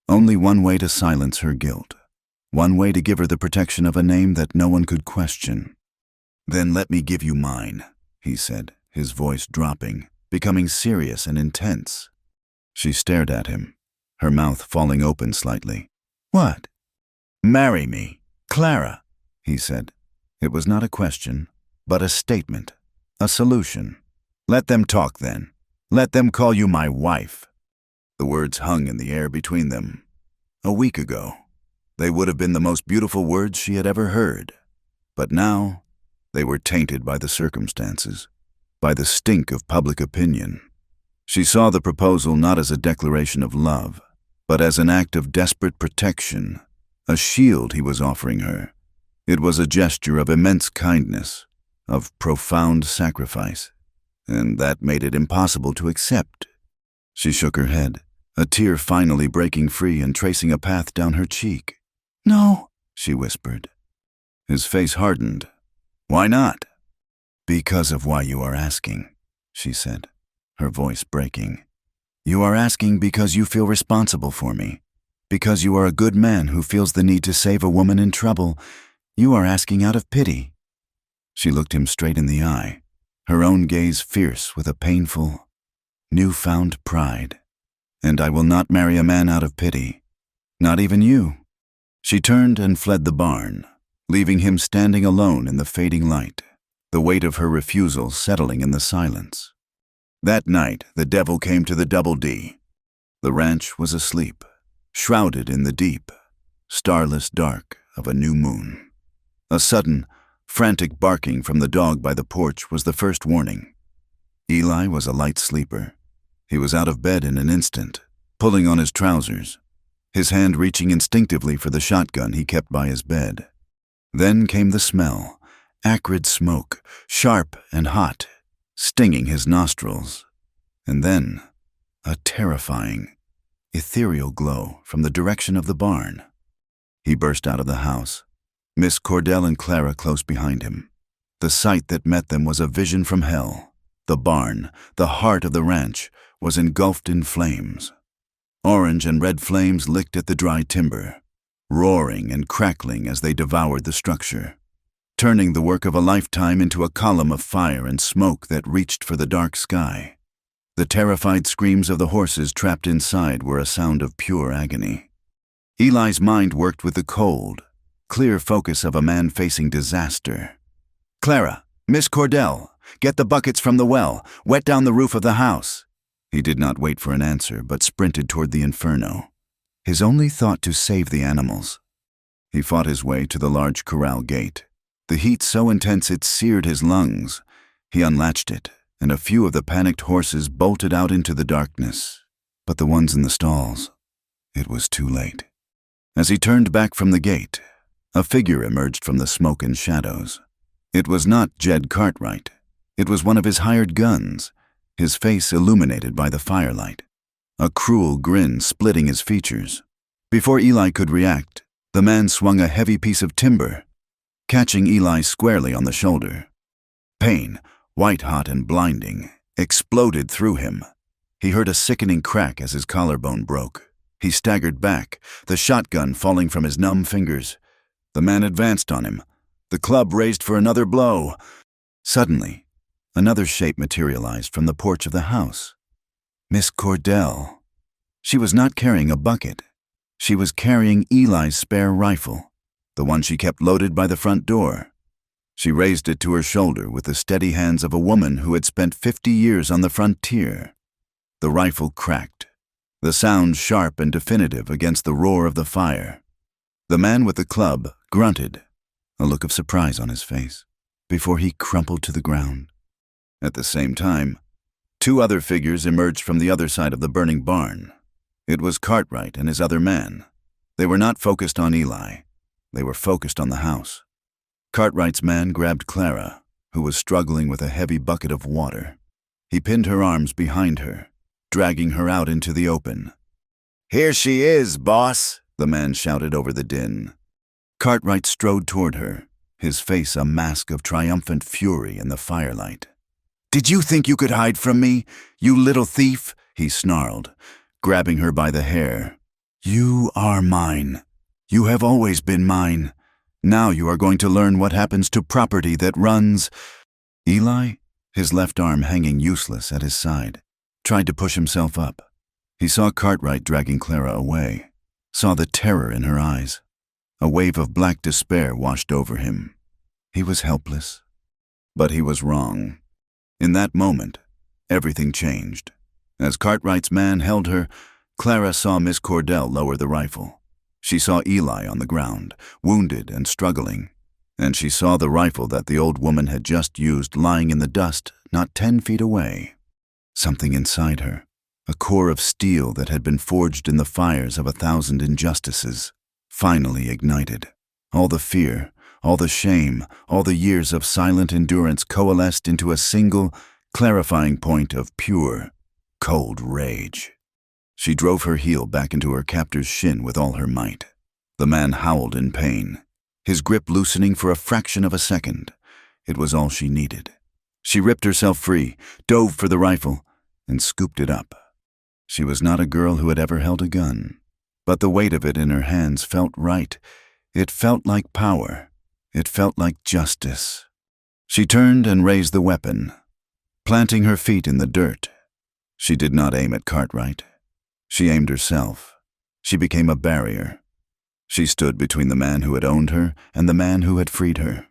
only one way to silence her guilt, one way to give her the protection of a name that no one could question. "Then let me give you mine," he said, his voice dropping, becoming serious and intense. She stared at him, her mouth falling open slightly. "What?" "Marry me, Clara," he said. It was not a question, but a statement, a solution. "Let them talk then. Let them call you my wife." The words hung in the air between them. A week ago, they would have been the most beautiful words she had ever heard. But now, they were tainted by the circumstances, by the stink of public opinion. She saw the proposal not as a declaration of love, but as an act of desperate protection, a shield he was offering her. It was a gesture of immense kindness, of profound sacrifice, and that made it impossible to accept. She shook her head, a tear finally breaking free and tracing a path down her cheek. "No," she whispered. His face hardened. "Why not?" "Because of why you are asking," she said, her voice breaking. "You are asking because you feel responsible for me, because you are a good man who feels the need to save a woman in trouble. You are asking out of pity." She looked him straight in the eye, her own gaze fierce with a painful, newfound pride. "And I will not marry a man out of pity. Not even you." She turned and fled the barn, leaving him standing alone in the fading light, the weight of her refusal settling in the silence. That night, the devil came to the Double D. The ranch was asleep, shrouded in the deep, starless dark of a new moon. A sudden, frantic barking from the dog by the porch was the first warning. Eli was a light sleeper. He was out of bed in an instant, pulling on his trousers. his hand reaching instinctively for the shotgun he kept by his bed. Then came the smell, acrid smoke, sharp and hot, stinging his nostrils. And then a terrifying, ethereal glow from the direction of the barn. He burst out of the house, Miss Cordell and Clara close behind him. The sight that met them was a vision from hell. The barn, the heart of the ranch, was engulfed in flames. Orange and red flames licked at the dry timber, roaring and crackling as they devoured the structure, turning the work of a lifetime into a column of fire and smoke that reached for the dark sky. The terrified screams of the horses trapped inside were a sound of pure agony. Eli's mind worked with the cold, clear focus of a man facing disaster. "Clara, Miss Cordell, get the buckets from the well, wet down the roof of the house." He did not wait for an answer, but sprinted toward the inferno, his only thought to save the animals. He fought his way to the large corral gate. The heat so intense it seared his lungs. He unlatched it, and a few of the panicked horses bolted out into the darkness. But the ones in the stalls, it was too late. As he turned back from the gate, a figure emerged from the smoke and shadows. It was not Jed Cartwright. It was one of his hired guns, his face illuminated by the firelight, a cruel grin splitting his features. Before Eli could react, the man swung a heavy piece of timber, catching Eli squarely on the shoulder. Pain, white-hot and blinding, exploded through him. He heard a sickening crack as his collarbone broke. He staggered back, the shotgun falling from his numb fingers. The man advanced on him, the club raised for another blow. Suddenly, another shape materialized from the porch of the house. Miss Cordell. She was not carrying a bucket. She was carrying Eli's spare rifle, the one she kept loaded by the front door. She raised it to her shoulder with the steady hands of a woman who had spent 50 years on the frontier. The rifle cracked, the sound sharp and definitive against the roar of the fire. The man with the club grunted, a look of surprise on his face, before he crumpled to the ground. At the same time, two other figures emerged from the other side of the burning barn. It was Cartwright and his other man. They were not focused on Eli. They were focused on the house. Cartwright's man grabbed Clara, who was struggling with a heavy bucket of water. He pinned her arms behind her, dragging her out into the open. "Here she is, boss," the man shouted over the din. Cartwright strode toward her, his face a mask of triumphant fury in the firelight. "Did you think you could hide from me, you little thief?" he snarled, grabbing her by the hair. "You are mine. You have always been mine. Now you are going to learn what happens to property that runs—" Eli, his left arm hanging useless at his side, tried to push himself up. He saw Cartwright dragging Clara away, saw the terror in her eyes. A wave of black despair washed over him. He was helpless. But he was wrong. In that moment, everything changed. As Cartwright's man held her, Clara saw Miss Cordell lower the rifle. She saw Eli on the ground, wounded and struggling, and she saw the rifle that the old woman had just used lying in the dust not 10 feet away. Something inside her, a core of steel that had been forged in the fires of 1,000 injustices, finally ignited. All the fear, all the shame, all the years of silent endurance coalesced into a single, clarifying point of pure, cold rage. She drove her heel back into her captor's shin with all her might. The man howled in pain, his grip loosening for a fraction of a second. It was all she needed. She ripped herself free, dove for the rifle, and scooped it up. She was not a girl who had ever held a gun, but the weight of it in her hands felt right. It felt like power. It felt like justice. She turned and raised the weapon, planting her feet in the dirt. She did not aim at Cartwright. She aimed herself. She became a barrier. She stood between the man who had owned her and the man who had freed her.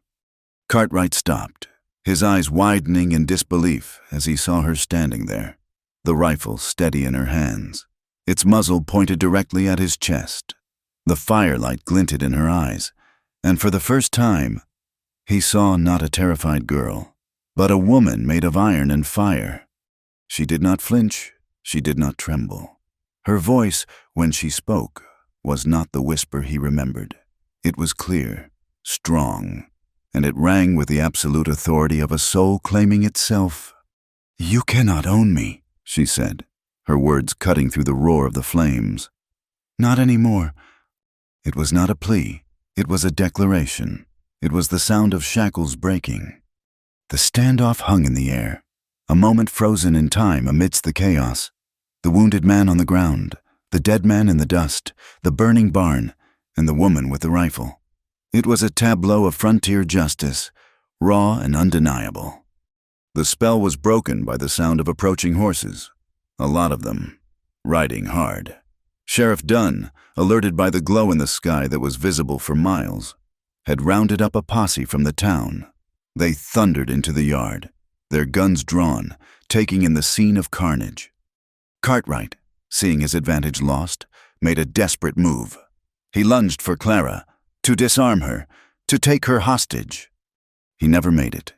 Cartwright stopped, his eyes widening in disbelief as he saw her standing there, the rifle steady in her hands, its muzzle pointed directly at his chest. The firelight glinted in her eyes, and for the first time, he saw not a terrified girl, but a woman made of iron and fire. She did not flinch, she did not tremble. Her voice, when she spoke, was not the whisper he remembered. It was clear, strong, and it rang with the absolute authority of a soul claiming itself. "You cannot own me," she said, her words cutting through the roar of the flames. "Not anymore." It was not a plea. It was a declaration. It was the sound of shackles breaking. The standoff hung in the air, a moment frozen in time amidst the chaos. The wounded man on the ground, the dead man in the dust, the burning barn, and the woman with the rifle. It was a tableau of frontier justice, raw and undeniable. The spell was broken by the sound of approaching horses, a lot of them, riding hard. Sheriff Dunn, alerted by the glow in the sky that was visible for miles, had rounded up a posse from the town. They thundered into the yard, their guns drawn, taking in the scene of carnage. Cartwright, seeing his advantage lost, made a desperate move. He lunged for Clara, to disarm her, to take her hostage. He never made it.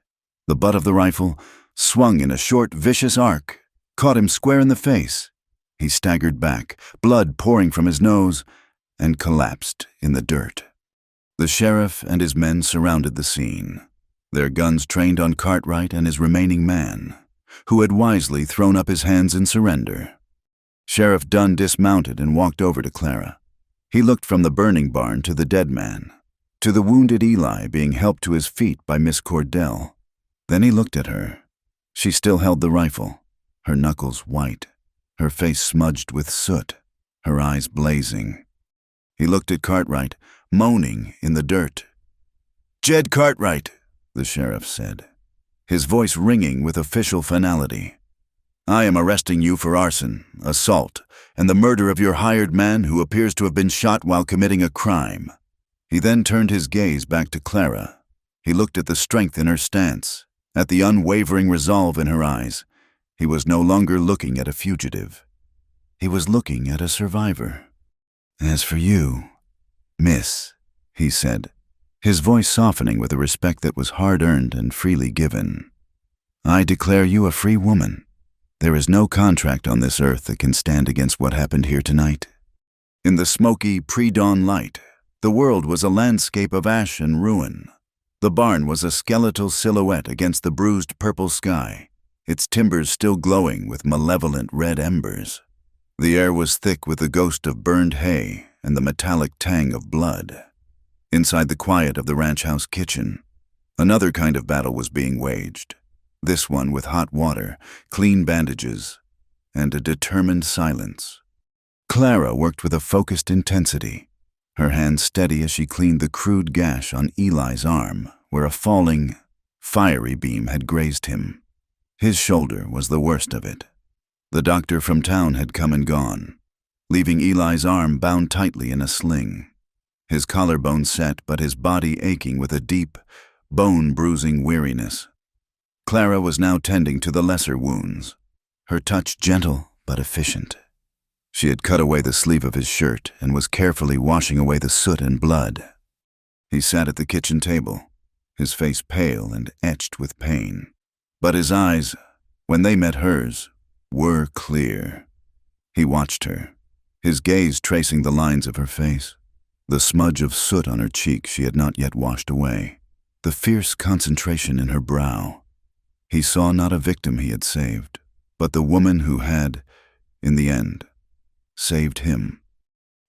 The butt of the rifle, swung in a short, vicious arc, caught him square in the face. He staggered back, blood pouring from his nose, and collapsed in the dirt. The sheriff and his men surrounded the scene, their guns trained on Cartwright and his remaining man, who had wisely thrown up his hands in surrender. Sheriff Dunn dismounted and walked over to Clara. He looked from the burning barn to the dead man, to the wounded Eli being helped to his feet by Miss Cordell. Then he looked at her. She still held the rifle, her knuckles white, her face smudged with soot, her eyes blazing. He looked at Cartwright, moaning in the dirt. "Jed Cartwright," the sheriff said, his voice ringing with official finality. "I am arresting you for arson, assault, and the murder of your hired man who appears to have been shot while committing a crime." He then turned his gaze back to Clara. He looked at the strength in her stance, at the unwavering resolve in her eyes. He was no longer looking at a fugitive. He was looking at a survivor. "As for you, miss," he said, his voice softening with a respect that was hard-earned and freely given, "I declare you a free woman. There is no contract on this earth that can stand against what happened here tonight." In the smoky, pre-dawn light, the world was a landscape of ash and ruin. The barn was a skeletal silhouette against the bruised purple sky, its timbers still glowing with malevolent red embers. The air was thick with the ghost of burned hay and the metallic tang of blood. Inside the quiet of the ranch house kitchen, another kind of battle was being waged, this one with hot water, clean bandages, and a determined silence. Clara worked with a focused intensity, her hands steady as she cleaned the crude gash on Eli's arm, where a falling, fiery beam had grazed him. His shoulder was the worst of it. The doctor from town had come and gone, leaving Eli's arm bound tightly in a sling, his collarbone set but his body aching with a deep, bone-bruising weariness. Clara was now tending to the lesser wounds, her touch gentle but efficient. She had cut away the sleeve of his shirt and was carefully washing away the soot and blood. He sat at the kitchen table, his face pale and etched with pain, but his eyes, when they met hers, were clear. He watched her, his gaze tracing the lines of her face, the smudge of soot on her cheek she had not yet washed away, the fierce concentration in her brow. He saw not a victim he had saved, but the woman who had, in the end, saved him.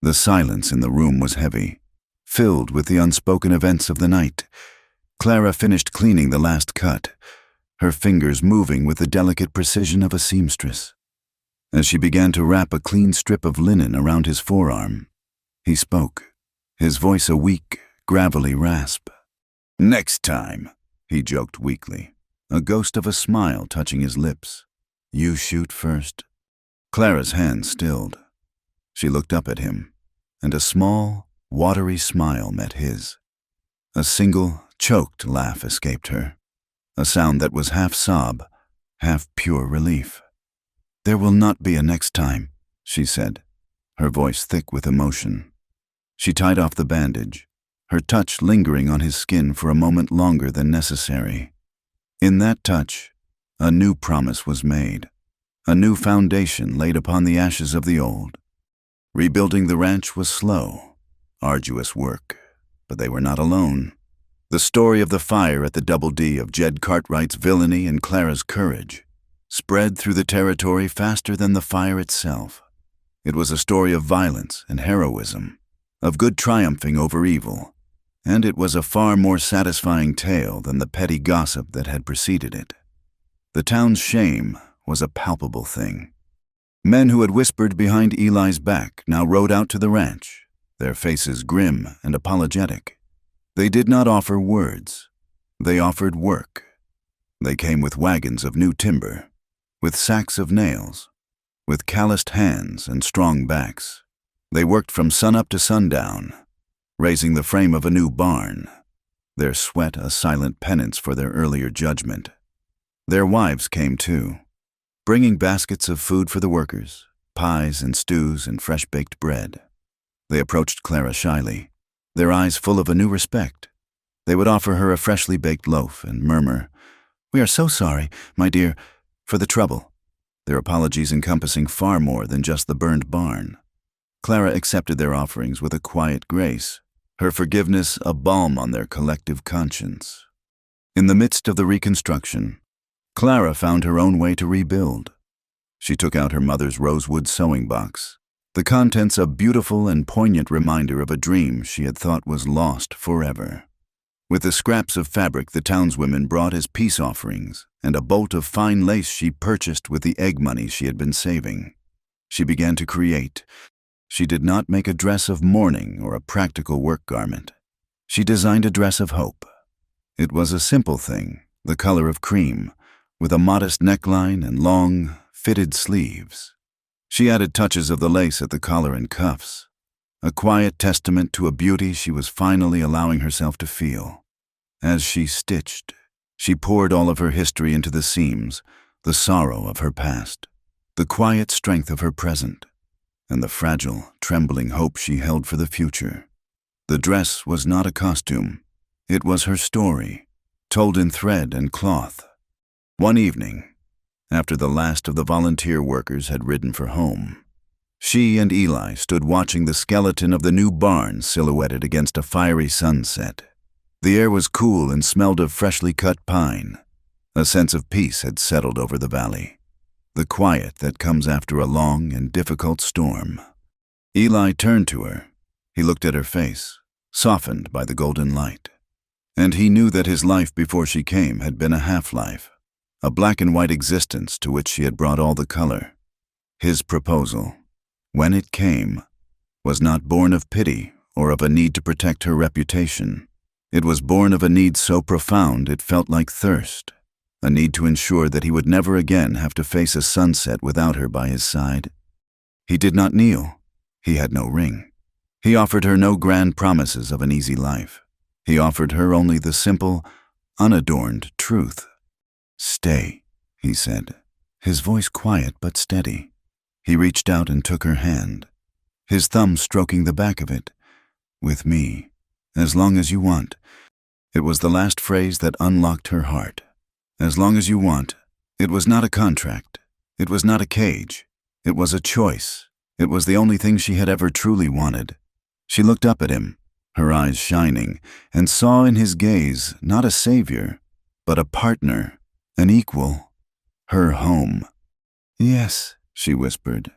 The silence in the room was heavy, filled with the unspoken events of the night. Clara finished cleaning the last cut, her fingers moving with the delicate precision of a seamstress. As she began to wrap a clean strip of linen around his forearm, he spoke, his voice a weak, gravelly rasp. "Next time," he joked weakly, a ghost of a smile touching his lips. "You shoot first." Clara's hand stilled. She looked up at him, and a small, watery smile met his. A single, choked laugh escaped her, a sound that was half sob, half pure relief. "There will not be a next time," she said, her voice thick with emotion. She tied off the bandage, her touch lingering on his skin for a moment longer than necessary. In that touch, a new promise was made, a new foundation laid upon the ashes of the old. Rebuilding the ranch was slow, arduous work, but they were not alone. The story of the fire at the Double D, of Jed Cartwright's villainy and Clara's courage, spread through the territory faster than the fire itself. It was a story of violence and heroism, of good triumphing over evil, and it was a far more satisfying tale than the petty gossip that had preceded it. The town's shame was a palpable thing. Men who had whispered behind Eli's back now rode out to the ranch, their faces grim and apologetic. They did not offer words. They offered work. They came with wagons of new timber, with sacks of nails, with calloused hands and strong backs. They worked from sunup to sundown, raising the frame of a new barn, their sweat a silent penance for their earlier judgment. Their wives came too, bringing baskets of food for the workers, pies and stews and fresh-baked bread. They approached Clara shyly, their eyes full of a new respect. They would offer her a freshly baked loaf and murmur, "We are so sorry, my dear, for the trouble," their apologies encompassing far more than just the burned barn. Clara accepted their offerings with a quiet grace, her forgiveness a balm on their collective conscience. In the midst of the reconstruction, Clara found her own way to rebuild. She took out her mother's rosewood sewing box, the contents a beautiful and poignant reminder of a dream she had thought was lost forever. With the scraps of fabric the townswomen brought as peace offerings and a bolt of fine lace she purchased with the egg money she had been saving, she began to create. She did not make a dress of mourning or a practical work garment. She designed a dress of hope. It was a simple thing, the color of cream, with a modest neckline and long, fitted sleeves. She added touches of the lace at the collar and cuffs, a quiet testament to a beauty she was finally allowing herself to feel. As she stitched, she poured all of her history into the seams, the sorrow of her past, the quiet strength of her present, and the fragile, trembling hope she held for the future. The dress was not a costume. It was her story, told in thread and cloth. One evening, after the last of the volunteer workers had ridden for home, she and Eli stood watching the skeleton of the new barn silhouetted against a fiery sunset. The air was cool and smelled of freshly cut pine. A sense of peace had settled over the valley, the quiet that comes after a long and difficult storm. Eli turned to her. He looked at her face, softened by the golden light. And he knew that his life before she came had been a half-life, a black-and-white existence to which she had brought all the color. His proposal, when it came, was not born of pity or of a need to protect her reputation. It was born of a need so profound it felt like thirst, a need to ensure that he would never again have to face a sunset without her by his side. He did not kneel. He had no ring. He offered her no grand promises of an easy life. He offered her only the simple, unadorned truth. "Stay," he said, his voice quiet but steady. He reached out and took her hand, his thumb stroking the back of it. "With me, as long as you want." It was the last phrase that unlocked her heart. As long as you want. It was not a contract. It was not a cage. It was a choice. It was the only thing she had ever truly wanted. She looked up at him, her eyes shining, and saw in his gaze not a savior, but a partner, an equal, her home. "Yes," she whispered.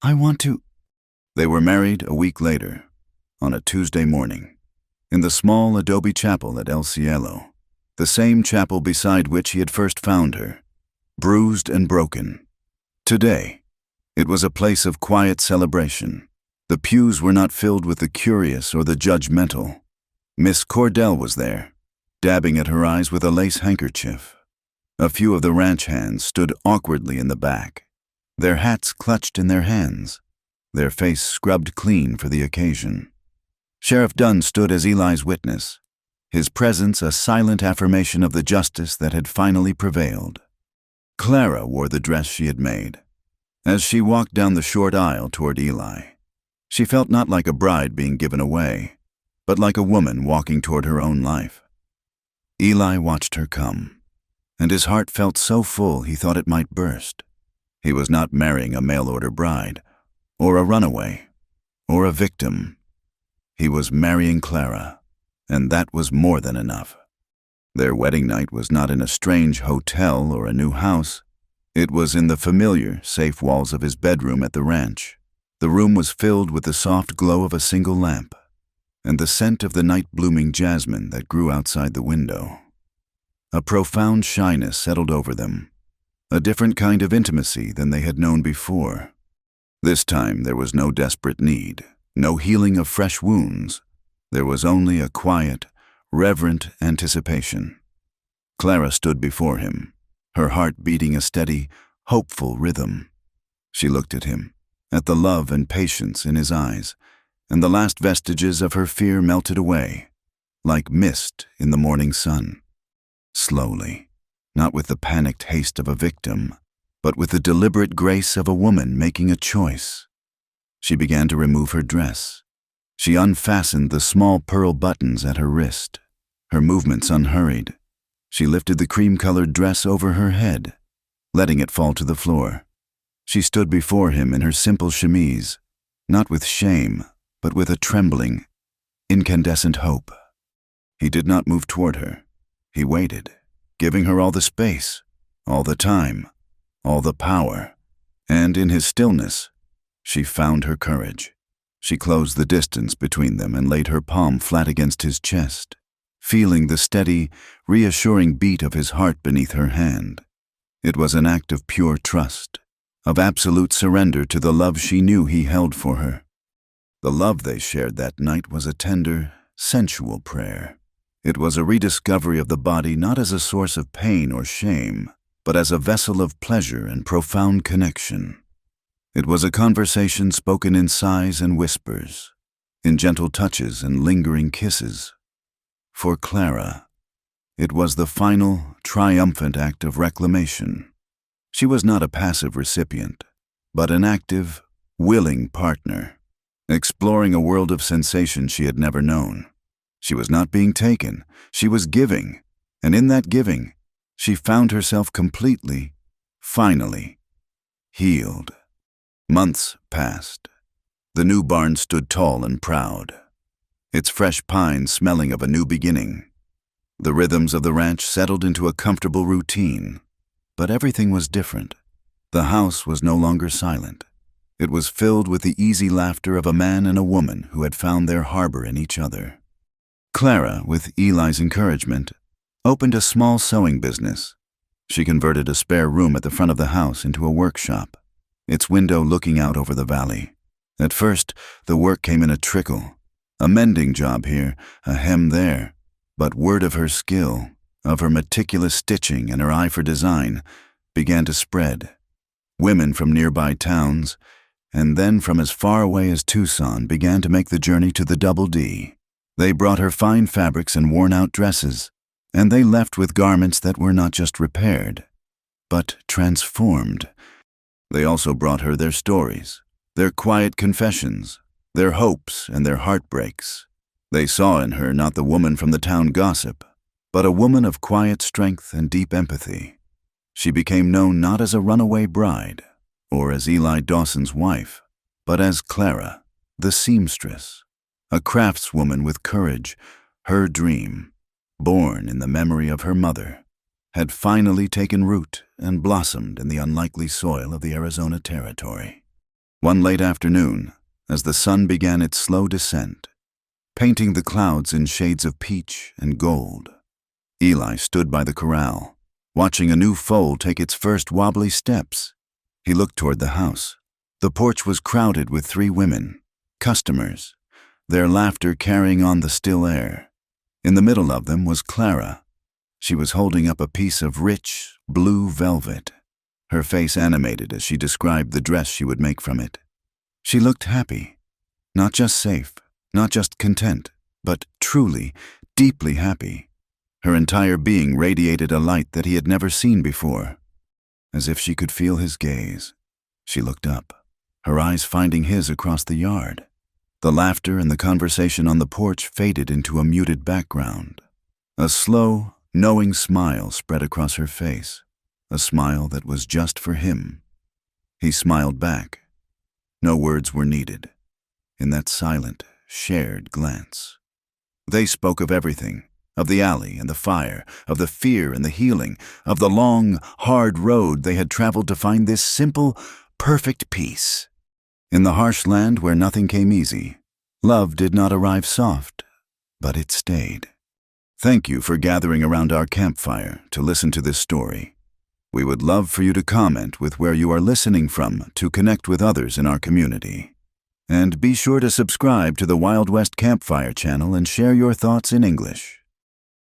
"I want to." They were married a week later, on a Tuesday morning, in the small adobe chapel at El Cielo, the same chapel beside which he had first found her, bruised and broken. Today, it was a place of quiet celebration. The pews were not filled with the curious or the judgmental. Miss Cordell was there, dabbing at her eyes with a lace handkerchief. A few of the ranch hands stood awkwardly in the back, their hats clutched in their hands, their face scrubbed clean for the occasion. Sheriff Dunn stood as Eli's witness, his presence a silent affirmation of the justice that had finally prevailed. Clara wore the dress she had made. As she walked down the short aisle toward Eli, she felt not like a bride being given away, but like a woman walking toward her own life. Eli watched her come, and his heart felt so full he thought it might burst. He was not marrying a mail-order bride, or a runaway. or a victim. He was marrying Clara, and that was more than enough. Their wedding night was not in a strange hotel or a new house. It was in the familiar, safe walls of his bedroom at the ranch. The room was filled with the soft glow of a single lamp, and the scent of the night-blooming jasmine that grew outside the window. A profound shyness settled over them, a different kind of intimacy than they had known before. This time there was no desperate need, no healing of fresh wounds. There was only a quiet, reverent anticipation. Clara stood before him, her heart beating a steady, hopeful rhythm. She looked at him, at the love and patience in his eyes, and the last vestiges of her fear melted away, like mist in the morning sun. Slowly, not with the panicked haste of a victim, but with the deliberate grace of a woman making a choice. She began to remove her dress. She unfastened the small pearl buttons at her wrist, her movements unhurried. She lifted the cream-colored dress over her head, letting it fall to the floor. She stood before him in her simple chemise, not with shame, but with a trembling, incandescent hope. He did not move toward her. He waited, giving her all the space, all the time, all the power. And in his stillness, she found her courage. She closed the distance between them and laid her palm flat against his chest, feeling the steady, reassuring beat of his heart beneath her hand. It was an act of pure trust, of absolute surrender to the love she knew he held for her. The love they shared that night was a tender, sensual prayer. It was a rediscovery of the body not as a source of pain or shame, but as a vessel of pleasure and profound connection. It was a conversation spoken in sighs and whispers, in gentle touches and lingering kisses. For Clara, it was the final, triumphant act of reclamation. She was not a passive recipient, but an active, willing partner, exploring a world of sensation she had never known. She was not being taken, she was giving, and in that giving, she found herself completely, finally, healed. Months passed. The new barn stood tall and proud, its fresh pines smelling of a new beginning. The rhythms of the ranch settled into a comfortable routine, but everything was different. The house was no longer silent. It was filled with the easy laughter of a man and a woman who had found their harbor in each other. Clara, with Eli's encouragement, opened a small sewing business. She converted a spare room at the front of the house into a workshop, its window looking out over the valley. At first, the work came in a trickle, a mending job here, a hem there, but word of her skill, of her meticulous stitching and her eye for design, began to spread. Women from nearby towns, and then from as far away as Tucson, began to make the journey to the Double D. They brought her fine fabrics and worn-out dresses, and they left with garments that were not just repaired, but transformed. They also brought her their stories, their quiet confessions, their hopes and their heartbreaks. They saw in her not the woman from the town gossip, but a woman of quiet strength and deep empathy. She became known not as a runaway bride, or as Eli Dawson's wife, but as Clara, the seamstress, a craftswoman with courage. Her dream, born in the memory of her mother, had finally taken root and blossomed in the unlikely soil of the Arizona Territory. One late afternoon, as the sun began its slow descent, painting the clouds in shades of peach and gold, Eli stood by the corral, watching a new foal take its first wobbly steps. He looked toward the house. The porch was crowded with 3 women, customers, their laughter carrying on the still air. In the middle of them was Clara. She was holding up a piece of rich, blue velvet, her face animated as she described the dress she would make from it. She looked happy, not just safe, not just content, but truly, deeply happy. Her entire being radiated a light that he had never seen before. As if she could feel his gaze, she looked up, her eyes finding his across the yard. The laughter and the conversation on the porch faded into a muted background. A slow, knowing smile spread across her face, a smile that was just for him. He smiled back. No words were needed. in that silent, shared glance. They spoke of everything, of the alley and the fire, of the fear and the healing, of the long, hard road they had traveled to find this simple, perfect peace. In the harsh land where nothing came easy, love did not arrive soft, but it stayed. Thank you for gathering around our campfire to listen to this story. We would love for you to comment with where you are listening from to connect with others in our community. And be sure to subscribe to the Wild West Campfire channel and share your thoughts in English.